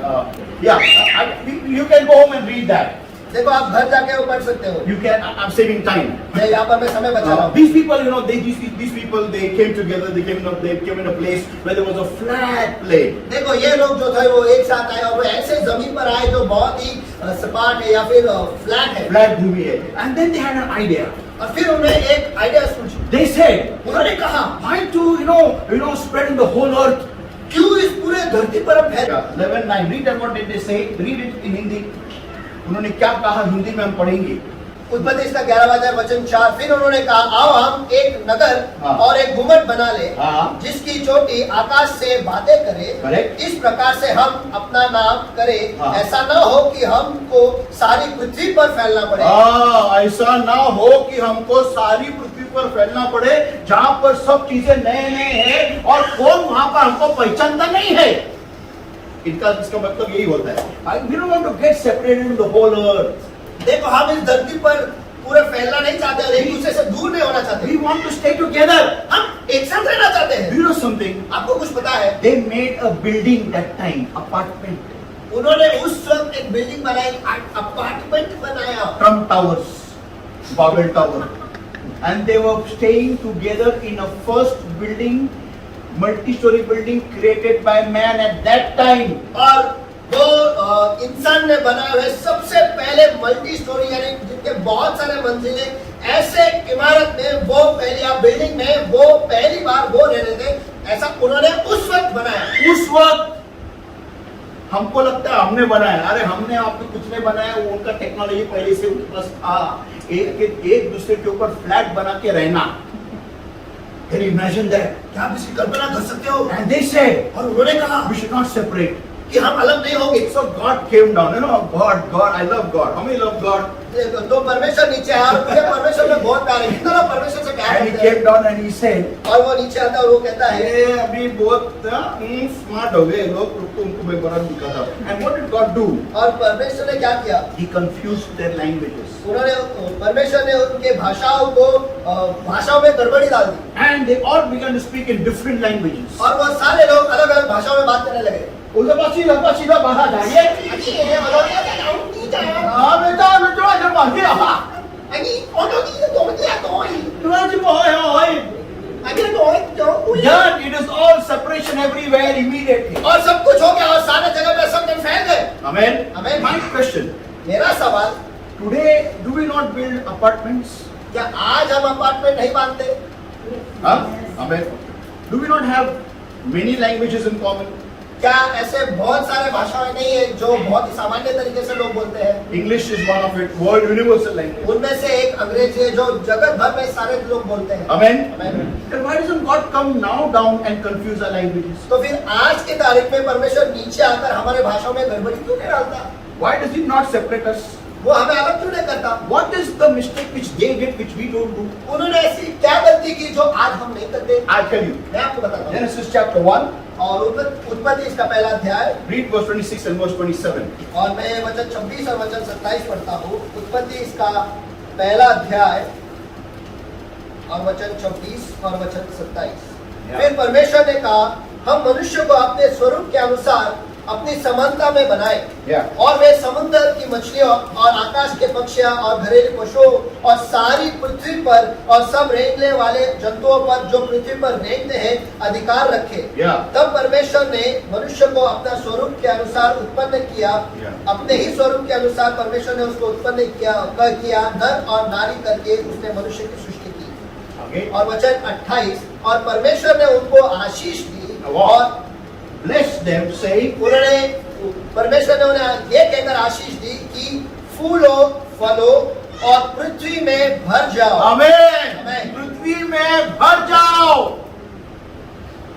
You can go home and read that. देखो आप घर जाके वो पढ़ सकते हो। You can. I'm saving time. मैं यहाँ पर मैं समय बचा रहा हूँ। These people, these people, they came together. They came in a place where there was a flat plane. देखो ये लोग जो थे वो एक साथ आए और वो ऐसे जमीन पर आए जो बहुत ही सपाट है या फिर फ्लैट है। Flat भूमि है. And then they had an idea. और फिर उन्हें एक आइडिया सूझी। They said, उन्होंने कहा why to spread in the whole earth? क्यों इस पूरे धरती पर हम फैल 11:9. Read that. What did they say? Read it in Hindi. उन्होंने क्या कहा हिंदी में हम पढ़ेंगे. उत्पत्ति इसका 11वां वचन 4। फिर उन्होंने कहा आओ हम एक नगर हाँ। और एक गुम्बद बना ले हाँ। जिसकी चोटी आकाश से बातें करे। Correct. इस प्रकार से हम अपना नाम करें। हाँ। ऐसा न हो कि हमको सारी पृथ्वी पर फैलना पड़े। ऐसा ना हो कि हमको सारी पृथ्वी पर फैलना पड़े जहाँ पर सब चीजें नए नए हैं और कौन वहां पर हमको पहचानता नहीं है. इसका मतलब यही होता है. We don't want to get separated in the whole earth. देखो हम इस धरती पर पूरे फैलना नहीं चाहते और एक दूसरे से दूर नहीं होना चाहते। We want to stay together. हम एक साथ रहना चाहते Do हैं। you know something? आपको कुछ पता है? They made a building that time, apartment, उन्होंने उस वक्त एक बिल्डिंग बनाई, अपार्टमेंट बनाया। Trump Towers, Babel Tower, and they were staying together in a first building, multi-story building created by man at that time. और वो इंसान ने बनाए हुए सबसे पहले मल्टी स्टोरी यानी जिनके बहुत सारे मंजिले ऐसे इमारत में वो पहली बिल्डिंग में वो पहली बार वो रह रहे थे, ऐसा उन्होंने उस वक्त बनाया। उस वक्त हमको लगता है हमने बनाया, अरे हमने आपने कुछ नहीं बनाया, वो उनका टेक्नोलॉजी पहले से उनके पास था। एक दूसरे के ऊपर फ्लैट बना के रहना। Can you imagine that? क्या आप इसकी कल्पना कर सकते हो? And they said, और उन्होंने कहा we should not separate. कि हम अलग नहीं होंगे। So God came down, you know, God, I love God. How many love God? तो परमेश्वर नीचे आया और मुझे परमेश्वर में बहुत प्यार है। कितना लोग परमेश्वर से प्यार And he करते हैं? came down and he said, और वो नीचे आता है और वो कहता है ये अभी बहुत स्मार्ट हो गए लोग, रुको उनको मैं बड़ा दिखाता हूँ। And what did God do? और परमेश्वर ने क्या किया? He confused their languages. उन्होंने परमेश्वर ने उनके भाषाओं में गड़बड़ी डाल दी And they all began to speak in different languages. और वो सारे लोग अलग अलग भाषाओं में बात करने लगे। उधर सीधा बाहर जाइए। हाँ बेटा इधर बाहर हाँ। Done. It is all separation everywhere immediately. और सब कुछ हो गया और सारे जगह पे सब जन फैल गए। Amen. Amen. My question. मेरा सवाल, Today, do we not build apartments? क्या आज हम अपार्टमेंट नहीं बांधते? Huh? Amen. Do we not have many languages in common? क्या ऐसे बहुत सारे भाषाएं नहीं है जो बहुत ही सामान्य तरीके से लोग बोलते हैं? English is one of it. World universal language. उनमें से एक अंग्रेजी है जो जगत भर में सारे लोग बोलते हैं। Amen. Amen. Then why doesn't God come now down and confuse our languages? तो फिर आज की तारीख में परमेश्वर नीचे आकर हमारे भाषाओं में गड़बड़ी क्यों नहीं डालता? Why does He not separate us? वो हमें अलग क्यों नहीं करता? What is the mistake which they did which we don't do? उन्होंने ऐसी क्या गलती की जो आज हम नहीं करते? I'll tell you. मैं आपको बताता हूँ। Genesis chapter 1, और उत्पत्ति इसका पहला अध्याय read verse 26 and verse 27. और मैं वचन 26 और वचन 27 पढ़ता हूँ। उत्पत्ति इसका पहला अध्याय और वचन 26 और वचन 27। फिर परमेश्वर ने कहा, हम मनुष्य को अपने स्वरूप के अनुसार अपनी समानता में बनाए और वे समुद्र की मछलियों और आकाश के पक्षियों और घरेलू पशुओं और सारी पृथ्वी पर और सब रेंगने वाले जंतुओं पर जो पृथ्वी पर रेंगते हैं अधिकार रखे। तब परमेश्वर ने मनुष्य को अपना स्वरूप के अनुसार उत्पन्न किया। अपने ही स्वरूप के अनुसार परमेश्वर ने उसको उत्पन्न किया नर और नारी करके उसने मनुष्य की सृष्टि की। और वचन 28, और परमेश्वर ने उनको आशीष दी और bless them, saying, उन्होंने परमेश्वर ने उन्हें ये कहकर आशीष दी कि फूलो फलो और पृथ्वी में भर जाओ। Amen. Amen. पृथ्वी में भर जाओ।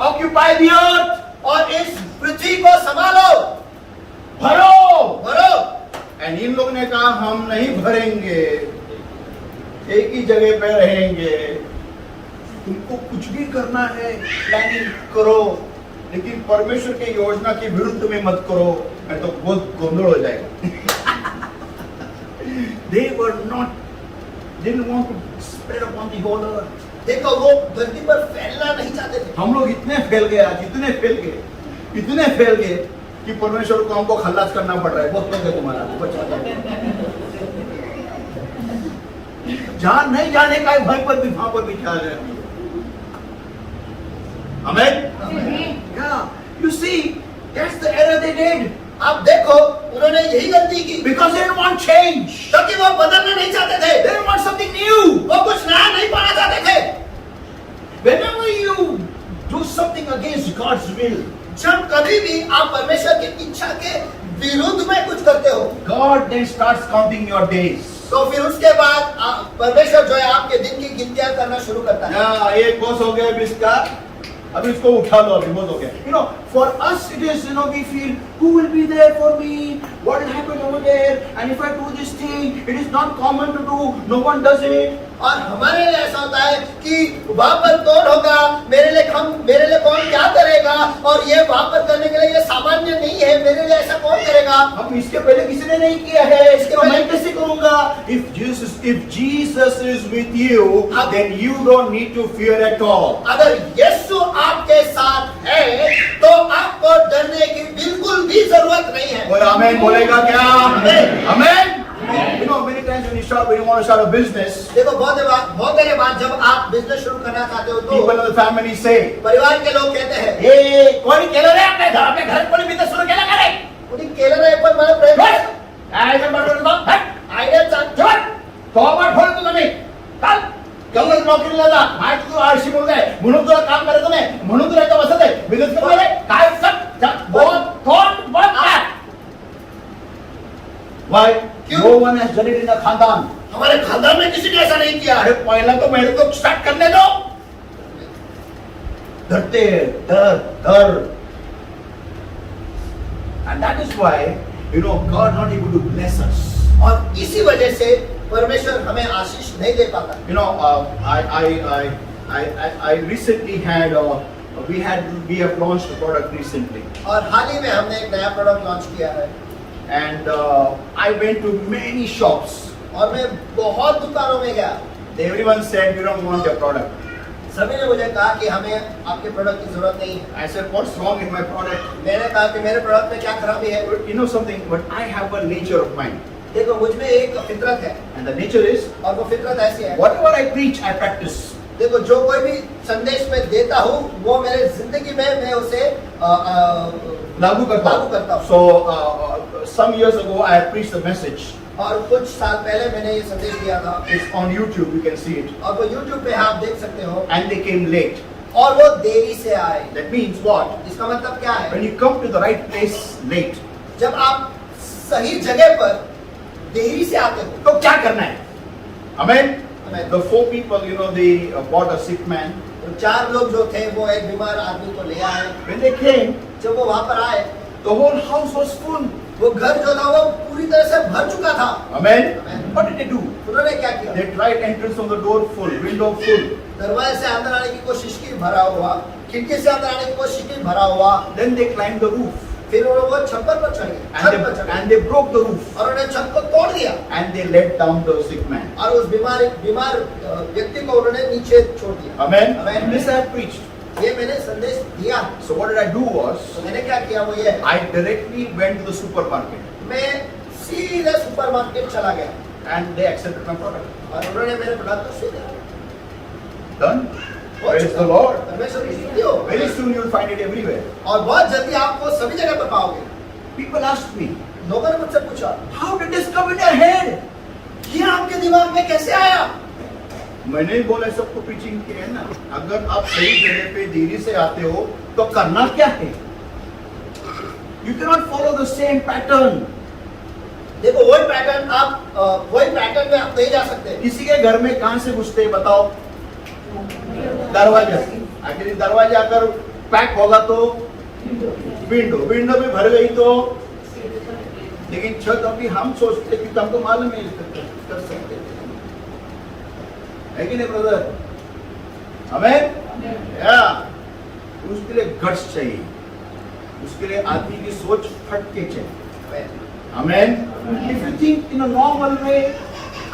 Occupy the earth. और इस पृथ्वी को संभालो, भरो। भरो। And इन लोगों ने कहा हम नहीं भरेंगे, एक ही जगह पे रहेंगे। तुमको कुछ भी करना है प्लानिंग करो, लेकिन परमेश्वर के योजना के विरुद्ध में मत करो, नहीं तो बहुत गोंधल हो जाएगा। They were not, didn't want to spread upon the whole earth. देखो वो धरती पर फैलना नहीं चाहते थे। हम लोग इतने फैल गए आज, इतने फैल गए कि परमेश्वर को हमको खल्लास करना पड़ रहा है। बहुत लोग है तुम्हारा, बचा जहाँ नहीं जाने का है वहीं पर भी वहां पर भी जा रहे हैं। Amen. Yeah. You see, that's the error they did. आप देखो उन्होंने यही गलती की Because they didn't want change. क्योंकि वो बदलना नहीं चाहते थे। They didn't want something new. वो कुछ नया नहीं पाना चाहते थे। Whenever you do something against God's will, जब कभी भी आप परमेश्वर की इच्छा के विरुद्ध में कुछ करते हो, God then starts counting your days. तो फिर उसके बाद परमेश्वर जो है आपके दिन की गिनतियां करना शुरू करता है। Yeah, एक बॉस हो गया अभी इसका, अभी इसको उठा लो, अभी बहुत हो गया। You know, for us it is, you know, we feel who will be there for me, what will happen over there, and if I do this thing, it is not common to do, no one does it. और हमारे लिए ऐसा होता है कि वहां पर कौन होगा, मेरे लिए कौन क्या करेगा, और ये वहां पर करने के लिए ये सामान्य नहीं है, मेरे लिए ऐसा कौन करेगा। हम इसके पहले किसी ने नहीं किया है, इसके पहले- मैं कैसे करूंगा? If Jesus is with you, then you don't need to fear at all. अगर यीशु आपके साथ है तो आपको डरने की बिल्कुल भी जरूरत नहीं है। कोई आमेन बोलेगा क्या? आमेन। आमेन। You know, many times when you want to start a business, देखो बहुत देर बाद जब आप बिजनेस शुरू करना चाहते हो तो people in the family say, परिवार के लोग कहते हैं, "Hey, कोणी केलं रे आपल्या घरात कोणी बिझनेस सुरू केला का रे?" कुणी केलं नाही पण मला प्रयत्न काय ते बडबड हट. आयडिया सांग जेवण. तोबाट फोड तुला मी. काल कमल नोकरीला जा. माहिती तू आळशी मुलगा आहे. म्हणून तुला काम करायचं नाही. म्हणून तुला इथं बसत आहे. बिझनेस करतोय रे. काय थोड बंद कर. Why? क्यों? No one has done it in the खानदान. हमारे खानदान में किसी ने ऐसा नहीं किया। अरे पहला तो मेरे को स्टार्ट करने दो. डरते डर. And that is why, you know, God not able to bless us. और इसी वजह से परमेश्वर हमें आशीष नहीं दे पाता। You know, I recently had we have launched a product recently, और हाल ही में हमने एक नया प्रोडक्ट लॉन्च किया है and I went to many shops. और मैं बहुत दुकानों में गया। Everyone said we don't want your product. सभी ने मुझे कहा कि हमें आपके प्रोडक्ट की जरूरत नहीं है। I said, what's wrong in my product? मैंने कहा कि मेरे प्रोडक्ट में क्या खराबी है। But you know something? But I have a nature of mine, देखो मुझ में एक फितरत है and the nature is और वो फितरत ऐसी है, whatever I preach, I practice. देखो जो कोई भी संदेश मैं देता हूँ वो मेरे जिंदगी में मैं उसे लागू करता हूँ। So some years ago, I had preached a message. और कुछ साल पहले मैंने ये संदेश दिया था It's on YouTube. You can see it. और वो YouTube पे आप देख सकते हो। And they came late. और वो देरी से आए। That means what? इसका मतलब क्या है? When you come to the right place late, जब आप सही जगह पर देरी से आते हो तो क्या करना है? Amen. Amen. The 4 people, you know, they brought a sick man. तो 4 लोग जो थे वो एक बीमार आदमी को ले आए। When they came, जब वो वहां पर आए the whole house was full. वो घर जो था वो पूरी तरह से भर चुका था। Amen. Amen. What did they do? उन्होंने क्या किया? They tried entrance from the door full, window full. दरवाजे से अंदर आने की कोशिश की, भरा हुआ। खिड़की से अंदर आने की कोशिश की, भरा हुआ। Then they climbed the roof. फिर वो छप्पर पर चढ़ गए, छत पर चढ़ गए। And they broke the roof. और उन्होंने छत को तोड़ दिया And they let down the sick man. और उस बीमार व्यक्ति को उन्होंने नीचे छोड़ दिया। Amen. Amen. This I had preached. ये मैंने संदेश दिया। So what did I do was, तो मैंने क्या किया वो ये, I directly went to the supermarket मैं सीधे सुपरमार्केट चला गया and they accepted my product. और उन्होंने मेरे प्रोडक्ट को स्वीकार Done. हो Praise चुका। the Lord. परमेश्वर की स्तुति हो। Very soon you'll find it everywhere. और बहुत जल्दी आप वो सभी जगह पर पाओगे। People asked me, लोगों ने मुझसे पूछा, how did this come in your head? ये आपके दिमाग में कैसे आया? मैंने बोला सबको प्रीचिंग की है ना, अगर आप सही जगह पे देरी से आते हो तो करना क्या है? You cannot follow the same pattern. देखो वही पैटर्न में आप नहीं जा सकते। किसी के घर में कहां से घुसते हैं बताओ? दरवाजा से। अगर दरवाजा अगर पैक होगा तो विंडो में भर गई तो, लेकिन छत अभी हम सोचते कि तुमको मालूम है कर सकते है कि नहीं ब्रदर? हमें या उसके लिए गट्स चाहिए, उसके लिए आदमी की सोच फटके चाहिए। आमेन। If you think in a normal way,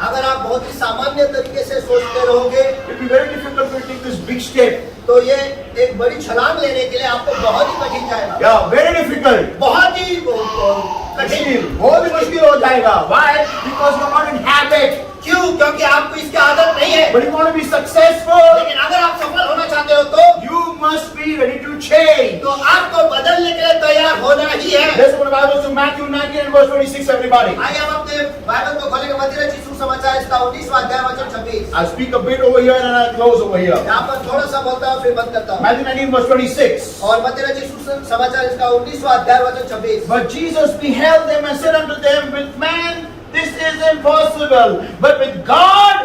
अगर आप बहुत ही सामान्य तरीके से सोचते रहोगे it will be very difficult to take this big step. तो ये एक बड़ी छलांग लेने के लिए आपको बहुत ही कठिन जाएगा। Yeah, very difficult. बहुत ही कठिन। बहुत ही मुश्किल हो जाएगा। Why? Because you're not in habit. क्यों? क्योंकि आपको इसकी आदत नहीं है। But you want to be successful, लेकिन अगर आप सफल होना चाहते हो तो you must be ready to change. तो आपको बदलने के लिए तैयार होना ही है। Let's open the Bible to Matthew 19 and verse 26, everybody. आइए हम अपने बाइबल को खोलेंगे, मत्ती रचित सुसमाचार इसका 19वां अध्याय वचन 26। I'll speak a bit over here and I'll close over here. यहाँ पर थोड़ा सा बोलता हूँ फिर बंद करता हूँ। Matthew 19 verse 26. और मत्ती रचित सुसमाचार इसका 19वां अध्याय वचन 26। But Jesus beheld them and said unto them, with man this is impossible, but with God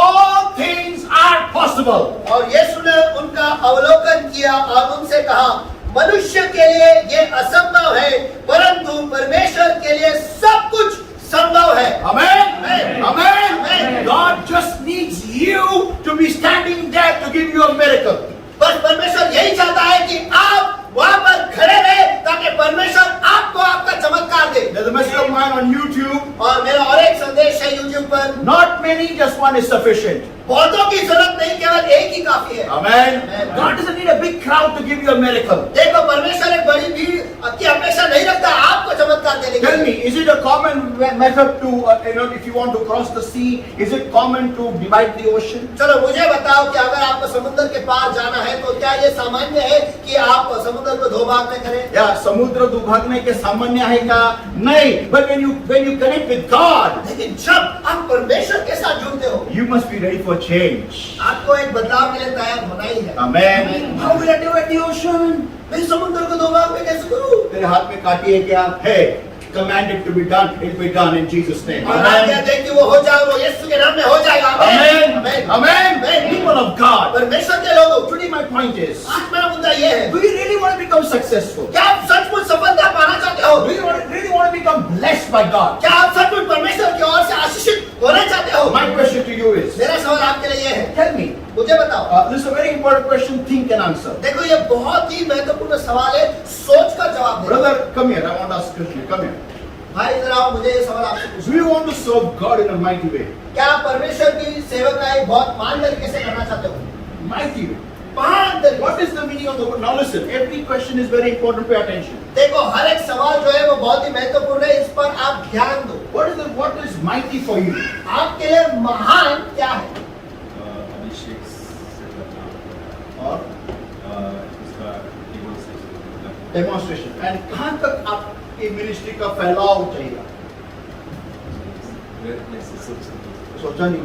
all things are possible. और यीशु ने उनका अवलोकन किया और उनसे कहा, मनुष्य के लिए ये असंभव है, परंतु परमेश्वर के लिए सब कुछ संभव है। Amen. Amen. Amen. God just needs you to be standing there to give you a miracle. बस परमेश्वर यही चाहता है कि आप वहां पर खड़े रहे ताकि परमेश्वर आपको आपका चमत्कार दे। There's a message of mine on YouTube. और मेरा और एक संदेश है YouTube पर, Not many, just one is sufficient. बहुतों की जरूरत नहीं, केवल एक ही काफी है। Amen. Amen. God doesn't need a big crowd to give you a miracle. देखो परमेश्वर एक बड़ी भीड़ की अपेक्षा नहीं रखता आपको चमत्कार देने के Tell me, लिए। is it a common method to, if you want to cross the sea, is it common to divide the ocean? चलो मुझे बताओ कि अगर आपको समुद्र के पार जाना है तो क्या ये सामान्य है कि आप समुद्र को दो भाग में करें? या समुद्र दुभागने के सामान्य है का? नहीं. But when you connect with God, लेकिन जब आप परमेश्वर के साथ जुड़ते हो, you must be ready for change. आपको एक बदलाव के लिए तैयार होना ही है। Amen. How will I divide the ocean? मैं समुद्र को दो भाग में कैसे करूं? तेरे हाथ में काटी है क्या? Hey, command it to be done. It will be done in Jesus' name. और आप कहते हैं कि वो हो जाए, वो यीशु के नाम में हो जाएगा। Amen. आमीन। Amen. आमीन। People of God. परमेश्वर के लोगों, Today my point is, आज मेरा मुद्दा ये है, do you really want to become successful? क्या आप सचमुच सफलता पाना चाहते हो? Do you really want to become blessed by God? क्या आप सचमुच परमेश्वर की ओर से आशीषित होना चाहते हो? My question to you is, मेरा सवाल आपके लिए ये है, tell me, मुझे बताओ। this is a very important question, think and answer. देखो ये बहुत ही महत्वपूर्ण सवाल है, सोच कर जवाब दो। Brother, come here. I want to ask a question. Come here. भाई इधर आओ, मुझे ये सवाल आपसे Do पूछना you want to serve God in a mighty way? क्या आप परमेश्वर की सेवकाई बहुत महान तरीके से करना चाहते हो? Mighty way. महान तरीके। What is the meaning of the word? Now listen, every question is very important. Pay attention. देखो हर एक सवाल जो है वो बहुत ही महत्वपूर्ण है, इस पर आप ध्यान दो। What is mighty for you? आपके लिए महान क्या है? अभिषेक से करना और उसका demonstration demonstration. And कहाँ तक आपकी मिनिस्ट्री का फैलाव चाहिए? सोचा नहीं।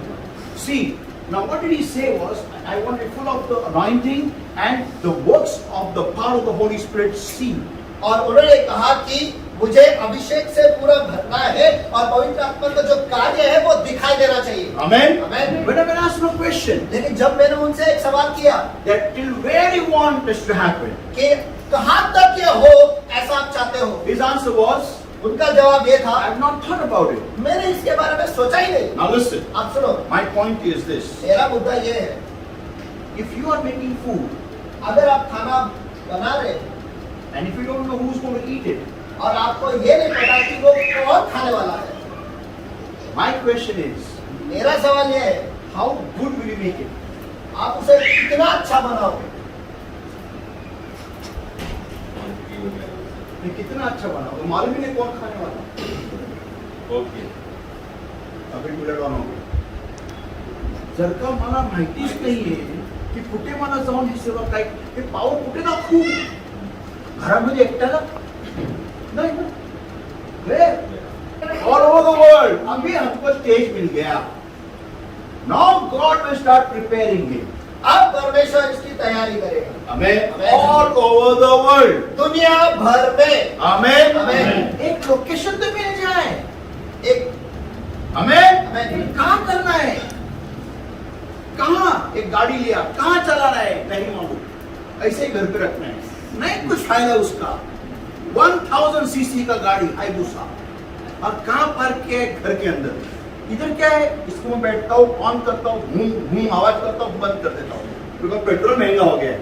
See, now what did he say was, I want to be full of the anointing and the works of the power of the Holy Spirit seen. और उन्होंने कहा कि मुझे अभिषेक से पूरा भरना है और पवित्र आत्मा का जो कार्य है वो दिखाई देना चाहिए। Amen. Amen. When I asked him a question, लेकिन जब मैंने उनसे एक सवाल किया that till where you want this to happen, कि कहाँ तक ये हो ऐसा आप चाहते हो, his answer was, उनका जवाब ये था, I have not thought about it. मैंने इसके बारे में सोचा ही नहीं। Now listen, आप सुनो, my point is this. मेरा मुद्दा ये है, If you are making food अगर आप खाना बना रहे हैं and if you don't know who's going to eat it, और आपको ये नहीं पता कि वो कौन खाने वाला है, my question is, मेरा सवाल ये है, how good will you make it? आप उसे कितना अच्छा बनाओगे? मैं कितना अच्छा बनाऊँ? मालूम ही नहीं कौन खाने वाला। ओके अभी बुलेट ऑन हो गया। जर का मला माहितीच नाहीये की कुठे मला जाऊन हे सेवा काय, हे पाऊल कुठे दाखवू? घरामध्ये एकट्याला नाही ना? ऑल ओवर द वर्ल्ड अभी हमको स्टेज मिल गया। Now God will start preparing him. अब परमेश्वर इसकी तैयारी करेगा। आमेन। ऑल ओवर द वर्ल्ड, दुनिया भर में। आमेन। आमेन। एक लोकेशन तो मिल जाए। एक आमेन। आमेन। कहाँ करना है? कहाँ? एक गाड़ी लिया, कहाँ चलाना है? नहीं मालूम, ऐसे ही घर पे रखना है, नहीं कुछ फायदा उसका। 1000 सीसी का गाड़ी हाइबुसा, और कहाँ पार्क किया है? घर के अंदर। इधर क्या है? इसको मैं बैठता हूँ, ऑन करता हूँ, घूम आवाज करता हूँ, बंद कर देता हूँ, क्योंकि पेट्रोल महंगा हो गया है।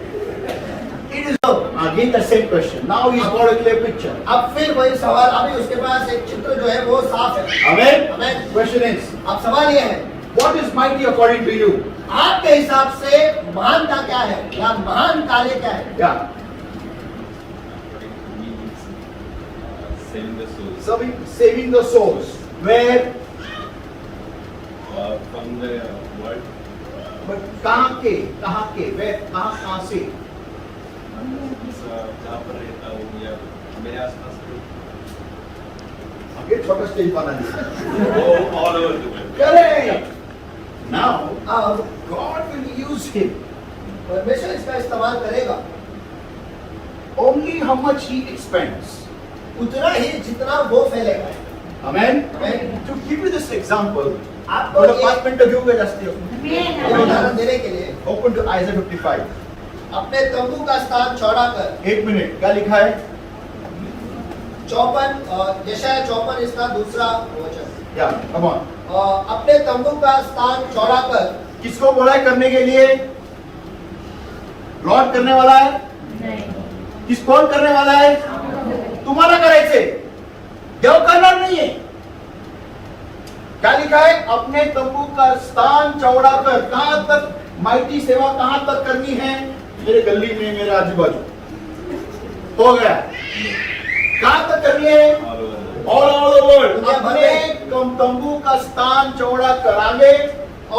It is again the same question. Now he's got a clear picture. अब फिर वही सवाल, अभी उसके पास एक चित्र जो है वो साफ है। Amen. Amen. Question is, अब सवाल ये है, what is mighty according to you? आपके हिसाब से महानता क्या है या महान कार्य क्या है? Yeah. saving the souls Saving the souls. Where? from the world But कहाँ के? Where? कहाँ से? जहाँ पर रहता हूँ या मेरे आसपास आगे छोटा स्टेज बना दिया। all over the world. Correct. Now अब God will use him परमेश्वर इसका इस्तेमाल करेगा only how much he expends. उतना ही जितना वो फैलेगा। Amen. Amen. To give you this example, आपको थोड़ा ये 5 मिनट व्यू में जाते हो। उदाहरण देने के लिए Open to Isaiah 55. अपने तंबू का स्थान चौड़ा कर। 1 मिनट क्या लिखा है? 54 यशायाह 54 इसका दूसरा वचन। Yeah, come on. अपने तंबू का स्थान चौड़ा कर। किसको बोला है करने के लिए? लॉर्ड करने वाला है? किस कौन करने वाला है? तुम्हारा करायचे, देव करणार नाहीये। क्या लिखा है? अपने तंबू का स्थान चौड़ा कर। कहां तक माइटी सेवा कहां तक करनी है? मेरे गली में, मेरे आजू बाजू हो गया। कहां तक करनी है? All over the world. अपने तंबू का स्थान चौड़ा कर। आगे,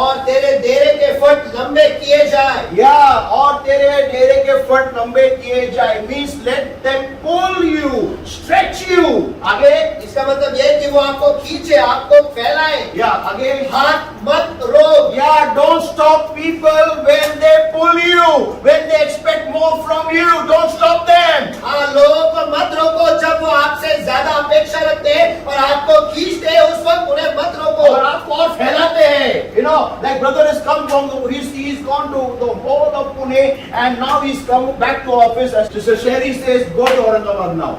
और तेरे डेरे के फट लंबे किए जाए। या और तेरे डेरे के फट लंबे किए जाए। Means let them pull you, stretch you. आगे, इसका मतलब यह है कि वो आपको खींचे, आपको फैलाए। या आगे, हाथ मत रोक। या don't stop people when they pull you, when they expect more from you, don't stop them. हाँ, लोगों को मत रोको जब वो आपसे ज्यादा अपेक्षा रखते हैं और आपको खींचते हैं, उस वक्त उन्हें मत रोको। और आपको और फैलाते हैं। You know, like brother has come from he's gone to the whole of Pune and now he's come back to office. As Sister Sherry says, go to Aurangabad now.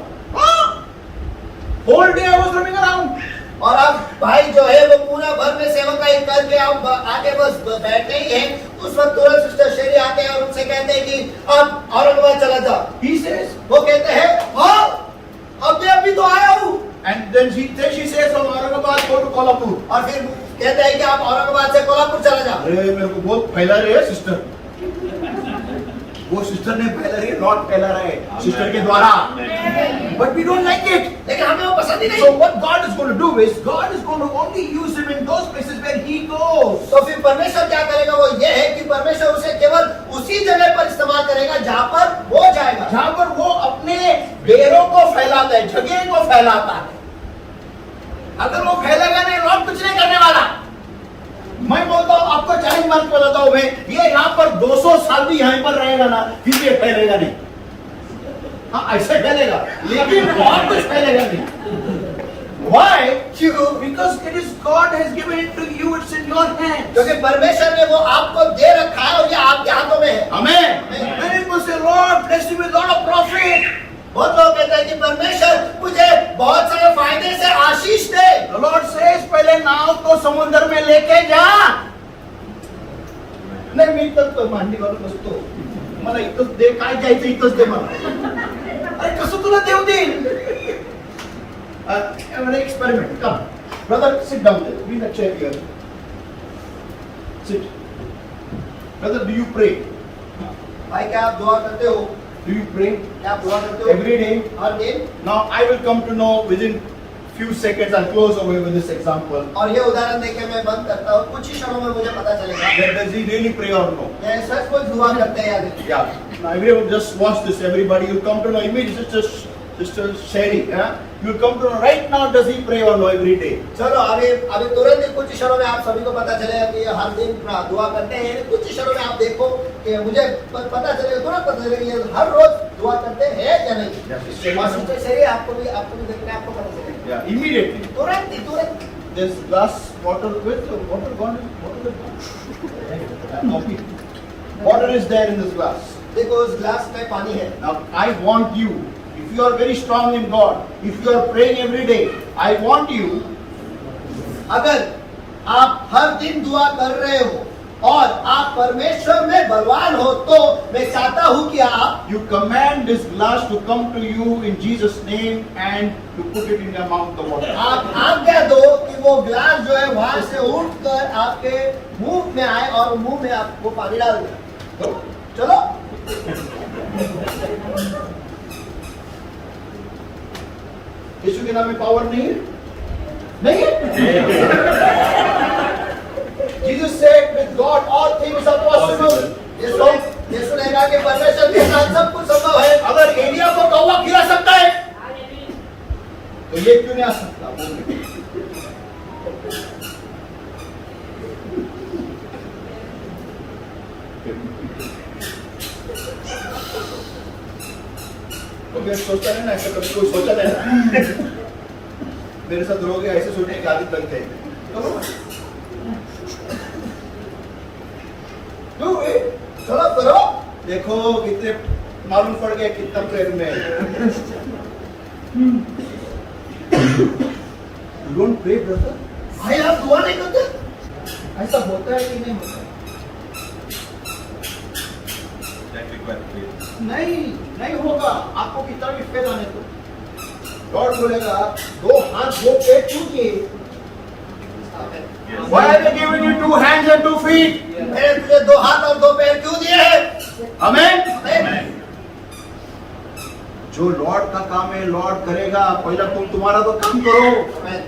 Whole day I was running around. और अब भाई जो है वो पूरा भर में सेवकाई करके अब आगे बस बैठे ही हैं। उस वक्त तुरंत सिस्टर शेरी आते हैं और उनसे कहते हैं कि अब औरंगाबाद चला जाओ। He says, वो कहते हैं हाँ, अभी तो आया हूँ। and then she says from Aurangabad go to Kolhapur. और फिर कहते हैं कि आप औरंगाबाद से कोल्हापुर चला जाओ। अरे मेरे को बहुत फैला रहे है सिस्टर। वो सिस्टर ने फैला रही है, लॉर्ड फैला रहा है सिस्टर के द्वारा। But we don't like it. लेकिन हमें वो पसंद ही नहीं। So what God is going to do is God is going to only use him in those places where he goes. तो फिर परमेश्वर क्या करेगा? वो ये है कि परमेश्वर उसे केवल उसी जगह पर इस्तेमाल करेगा जहाँ पर वो जाएगा, जहां पर वो अपने डेरों को फैलाता है, जगह को फैलाता है। अगर वो फैलेगा नहीं, लॉर्ड कुछ नहीं करने वाला। मैं बोलता हूं, आपको चैलेंज मार के बताता हूं मैं, ये यहाँ पर 200 साल भी यहाँ पर रहेगा ना, फिर भी फैलेगा नहीं। हाँ, ऐसे फैलेगा, लेकिन और कुछ फैलेगा नहीं। Why? क्यों? Because it is God has given it to you. It's in your hands. क्योंकि परमेश्वर ने वो आपको दे रखा है और ये आपके हाथों में है। Amen. Many people say, Lord, bless you with lot of profit. बहुत लोग कहते हैं कि परमेश्वर मुझे बहुत सारे फायदे से आशीष दे। The Lord says, पहले नाव को समुद्र में लेके जा। नाही मी तर मांडीवर नसतो, मला इथंच दे, काय द्यायचं इथंच दे मला। अरे कसं तुला देव देईल? An experiment. Come, brother, sit down there. Bring the chair here. Sit. Brother, do you pray? भाई क्या आप दुआ करते हो? Do you pray क्या आप दुआ करते हो? every day? हर दिन। Now I will come to know within few seconds. I'll close away with this example. और ये उदाहरण देके मैं बंद करता हूँ। कुछ ही क्षणों में मुझे पता चलेगा That does he really pray or no? ये सचमुच दुआ करते हैं या नहीं। Yeah. Now everyone just watch this. Everybody, you'll come to know immediately. Sister Sherry, you'll come to know right now. Does he pray or no every day? चलो अभी तुरंत ही कुछ ही क्षणों में आप सभी को पता चलेगा कि ये हर दिन दुआ करते हैं। कुछ ही क्षणों में आप देखो कि मुझे पता चलेगा, तुरंत पता चलेगा ये हर रोज दुआ करते हैं या नहीं। और सिस्टर शेरी आपको भी देखना, आपको पता चलेगा। Yeah, immediately. तुरंत। There's glass water with water gone. Water with coffee. Water is there in this glass. देखो उस ग्लास में पानी है। Now I want you. If you are very strong in God, if you are praying every day, I want you. अगर आप हर दिन दुआ कर रहे हो और आप परमेश्वर में बलवान हो, तो मैं चाहता हूं कि आप You command this glass to come to you in Jesus' name and to put it in your mouth, the water. आप आज्ञा दो कि वो ग्लास जो है वहां से उठकर आपके मुंह में आए और मुंह में आप वो पानी डाल दें। तो चलो यीशु के नाम में पावर नहीं है? नहीं है? Jesus said with God all things are possible. यीशु ने कहा कि परमेश्वर के साथ सब कुछ संभव है। अगर एलिया को कौवा खिला सकता है, तो ये क्यों नहीं आ सकता? तो मैं सोचता है ना, ऐसा कभी कोई सोचा नहीं। मेरे साथ रहोगे, ऐसे सोचने की आदत लगते है। चलो करो। देखो कितने मालूम पड़ गया कितना प्रेम में। You don't pray, brother. भाई आप दुआ नहीं करते? ऐसा होता है कि नहीं होता? That requires faith. नहीं होगा। आपको कितना भी फेथ आने दो, लॉर्ड बोलेगा 2 हाथ 2 पैर क्यों किए? Yes. Why have I given you 2 hands and 2 feet? मैंने तुझे 2 हाथ और 2 पैर क्यों दिए हैं? आमेन। Amen. जो लॉर्ड का काम है लॉर्ड करेगा, पहला तुम तुम्हारा तो काम करो। आमेन।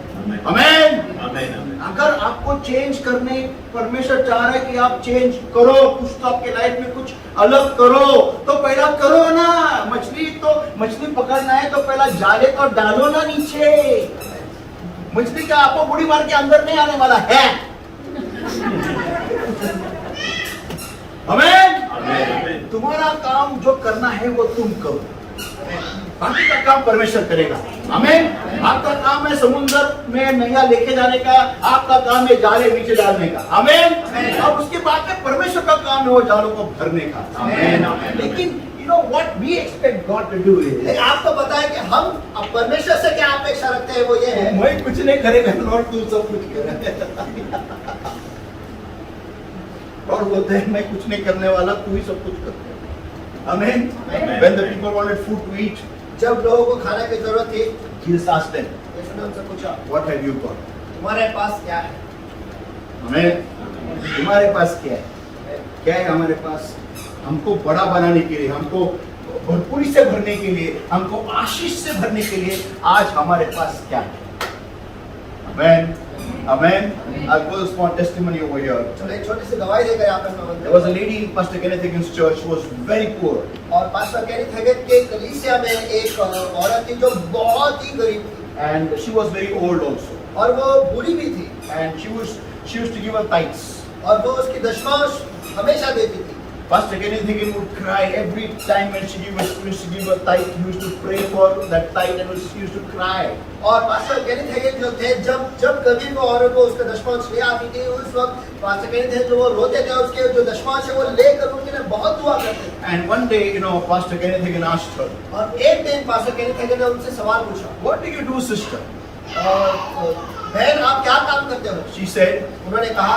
आमेन। Amen. Amen. अगर आपको चेंज करने परमेश्वर चाह रहा है कि आप चेंज करो, कुछ तो आपके लाइफ में कुछ अलग करो, तो पहला करो ना। मछली पकड़ना है तो पहला जाले तो डालो ना नीचे। मछली का आपको बुड़ी मार के अंदर नहीं आने वाला है। आमेन। Amen. तुम्हारा काम जो करना है वो तुम करो, बाकी का काम परमेश्वर करेगा। आमेन। आपका काम है समुद्र में नैया लेके जाने का, आपका काम है जाले नीचे डालने का। आमेन। और उसके बाद में परमेश्वर का काम है वो जालों को भरने का। आमेन। लेकिन you know what we expect God to do is, लेकिन आपको पता है कि हम अब परमेश्वर से क्या अपेक्षा रखते हैं, वो ये है मैं कुछ नहीं करेगा लॉर्ड, तू सब कुछ करेगा। और बोलते हैं मैं कुछ नहीं करने वाला, तू ही सब कुछ कर। आमेन। When the people wanted food to eat, जब लोगों को खाने की जरूरत थी, Jesus asked them, यीशु ने उनसे पूछा, what have you got? तुम्हारे पास क्या है? आमेन। तुम्हारे पास क्या है? क्या है हमारे पास? हमको बड़ा बनाने के लिए, हमको भरपूरी से भरने के लिए, हमको आशीष से भरने के लिए आज हमारे पास क्या है? आमेन। Amen. I'll go to a small testimony over here. चलो एक छोटी सी गवाही देकर यहाँ पे मैं बंद There was a lady in Pastor Kenneth Hagin's church who was very poor, और पास्टर केनिथ हेगन के कलीसिया में एक औरत थी जो बहुत ही गरीब थी, and she was very old also, और वो बूढ़ी भी थी, and she used to give her tithes. और वो उसकी दशमांश हमेशा देती थी। Pastor Kenneth Hagin would cry every time when she used to give a tithe. He used to pray for that tithe and she used to cry. और pastor Kenneth Hagin जो थे, जब कभी वो औरत को उसका दशमांश ले आती थी, उस वक्त पास्टर केनिथ हेगन जो वो रोते थे, और उसके जो दशमांश है वो लेकर उनके लिए बहुत दुआ करते थे। And one day, Pastor Kenneth Hagin asked her, और एक दिन पास्टर केनिथ हेगन ने उनसे सवाल पूछा, "What do you do, sister?" बहन आप क्या काम करते हो? She said, उन्होंने कहा,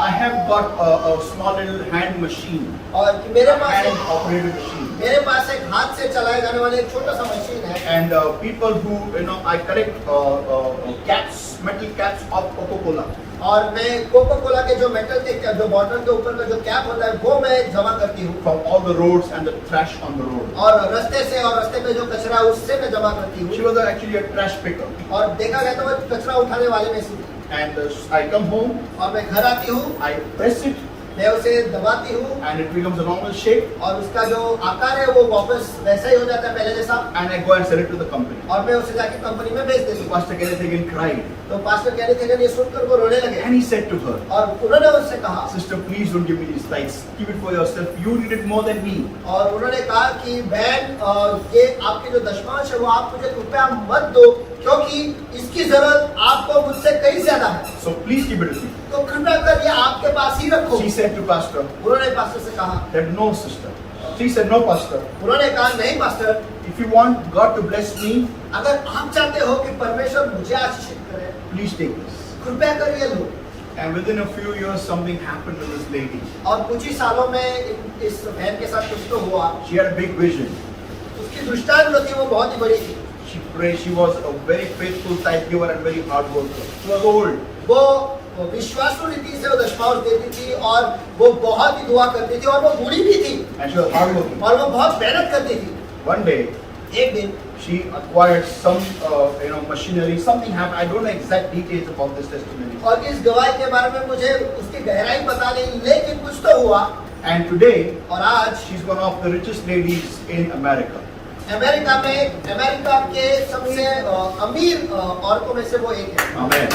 "I have got a small little hand machine, और कि मेरे पास hand operated machine, मेरे पास एक हाथ से चलाए जाने वाले एक छोटा सा मशीन है, and people who I collect caps, metal caps of Coca-Cola, और मैं कोका कोला के जो मेटल के जो बॉटल के ऊपर का जो कैप होता है वो मैं जमा करती हूँ, from all the roads and the trash on the road." और रास्ते से और रास्ते में जो कचरा है उससे मैं जमा करती She हूँ, was actually a trash picker, और देखा गया तो मैं कचरा उठाने वाले में से थी। and I come home, और मैं घर आती हूँ, I press it, मैं उसे दबाती हूँ, and it becomes a normal shape, और उसका जो आकार है वो वापस वैसा ही हो जाता है पहले जैसा, and I go and sell it to the company. और मैं उसे जाके कंपनी में बेच देती हूँ। Pastor Kenneth Hagin cried, तो पास्टर केनिथ हेगन ये सुनकर वो रोने लगे, and he said to her, और उन्होंने उससे कहा, "Sister, please don't give me these tithes. Keep it for yourself. You need it more than me." और उन्होंने कहा कि बहन ये आपके जो दशमांश है वो आप मुझे कृपया मत दो, क्योंकि इसकी जरूरत आपको मुझसे कहीं ज्यादा है, So please keep it with me. तो कृपया कर ये आपके पास ही रखो। She said to Pastor उन्होंने पास्टर से कहा, that no, sister. She said, "No, Pastor. उन्होंने कहा नहीं pastor, If you want God to bless me, अगर आप चाहते हो कि परमेश्वर मुझे आशीषित करे, please take this." कृपया कर ये लो। And within a few years, something happened to this lady. और कुछ ही सालों में इस बहन के साथ कुछ तो हुआ, She had a big vision. उसकी दृष्टांत जो थी वो बहुत ही बड़ी थी। She prayed. She was a very faithful tithe giver and very hard worker. She was old. वो विश्वासु रीति से वो दशमांश देती थी, और वो बहुत ही दुआ करती थी, और वो बूढ़ी भी थी, And she was hardworking. और वो बहुत मेहनत करती थी। One day, एक दिन she acquired some, machinery. Something happened. I don't know exact details about this testimony. और इस गवाही के बारे में मुझे उसकी गहराई पता नहीं, लेकिन कुछ तो हुआ, And today, और आज she's one of the richest ladies in America. America के सबसे अमीर औरतों में से वो एक है। Amen.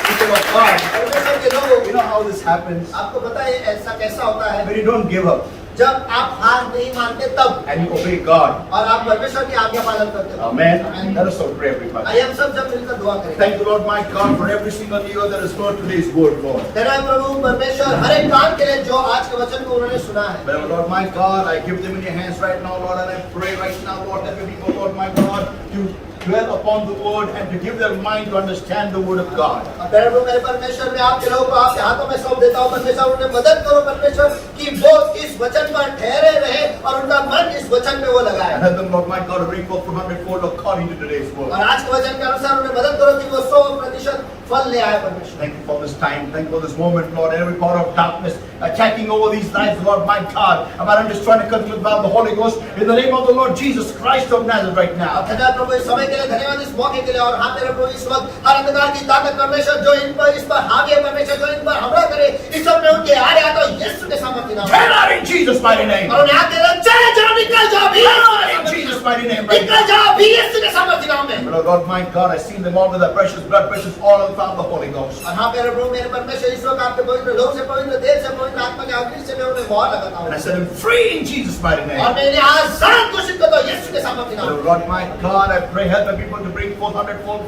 People of God, परमेश्वर के लोग, you know how this happens? आपको पता है ऐसा कैसा होता है? When you don't give up जब आप हार नहीं मानते तब, and you obey God. और आप परमेश्वर की आज्ञा पालन करते हो। Amen. Let us all pray, everybody. आइए हम सब जब मिलकर दुआ करें। Thank the Lord my God for every single ear that has heard today's word, Lord. तेरा प्रभु परमेश्वर हर एक कान के लिए जो आज के वचन को उन्होंने सुना है, But Lord my God, I give them in your hands right now, Lord, and I pray right now, Lord, that the people, Lord my God, you dwell upon the word and to give their mind to understand the word of God. और मेरे प्रभु मेरे परमेश्वर मैं आपके लोगों को आपके हाथों में सौंप देता हूँ परमेश्वर, उन्हें मदद करो परमेश्वर कि वो इस वचन पर ठहरे रहे और उनका मन इस वचन पे वो लगाए। And help them, Lord my God, to bring forth 100-fold according to today's word. और आज के वचन के अनुसार उन्हें मदद करो कि वो 100% फल ले आए परमेश्वर। Thank you for this time. Thank you for this moment, Lord. Every power of darkness attacking over these lives, Lord, my God. I'm just trying to conclude by the Holy Ghost in the name of the Lord Jesus Christ of Nazareth right now. धन्यवाद प्रभु इस समय के लिए, धन्यवाद इस मौके के लिए। और हाँ मेरे प्रभु इस वक्त हर अंधकार की ताकत परमेश्वर जो इस पर हावी है परमेश्वर, जो इन पर हमला करे, इस सब में उनके आ रहा तो यीशु के सामर्थ्य नाम Get out in Jesus' mighty name. और उन्हें आते रहो, चले जाओ, निकल जाओ भी Get out in Jesus' mighty name right निकल now. जाओ भी यीशु के सामर्थ्य नाम में। But Lord my God, I seal them all with the precious blood, precious oil of the Holy Ghost. और हाँ मेरे प्रभु मेरे परमेश्वर इस वक्त आपके पवित्र लोग से, पवित्र देह से, पवित्र आत्मा के अग्नि से मैं उन्हें मोहर लगाता And I हूँ set them free in Jesus' mighty और name. मैं इन्हें आजाद घोषित करता हूँ यीशु के सामर्थ्य नाम में। Lord my God, I pray help the people to bring forth 100-fold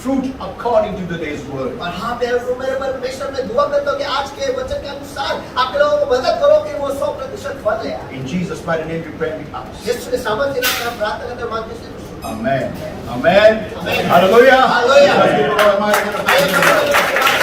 fruit according to today's word. और हाँ मेरे प्रभु मेरे परमेश्वर मैं दुआ करता हूँ कि आज के वचन के अनुसार आपके लोगों को मदद करो कि वो 100% फल ले आए। In Jesus' mighty name we pray and we ask. यीशु के सामर्थ्य नाम में हम प्रार्थना करते हैं, मांगते हैं। Amen. Amen. Amen. Hallelujah. Hallelujah. Let's give the Lord a mighty hand of praise.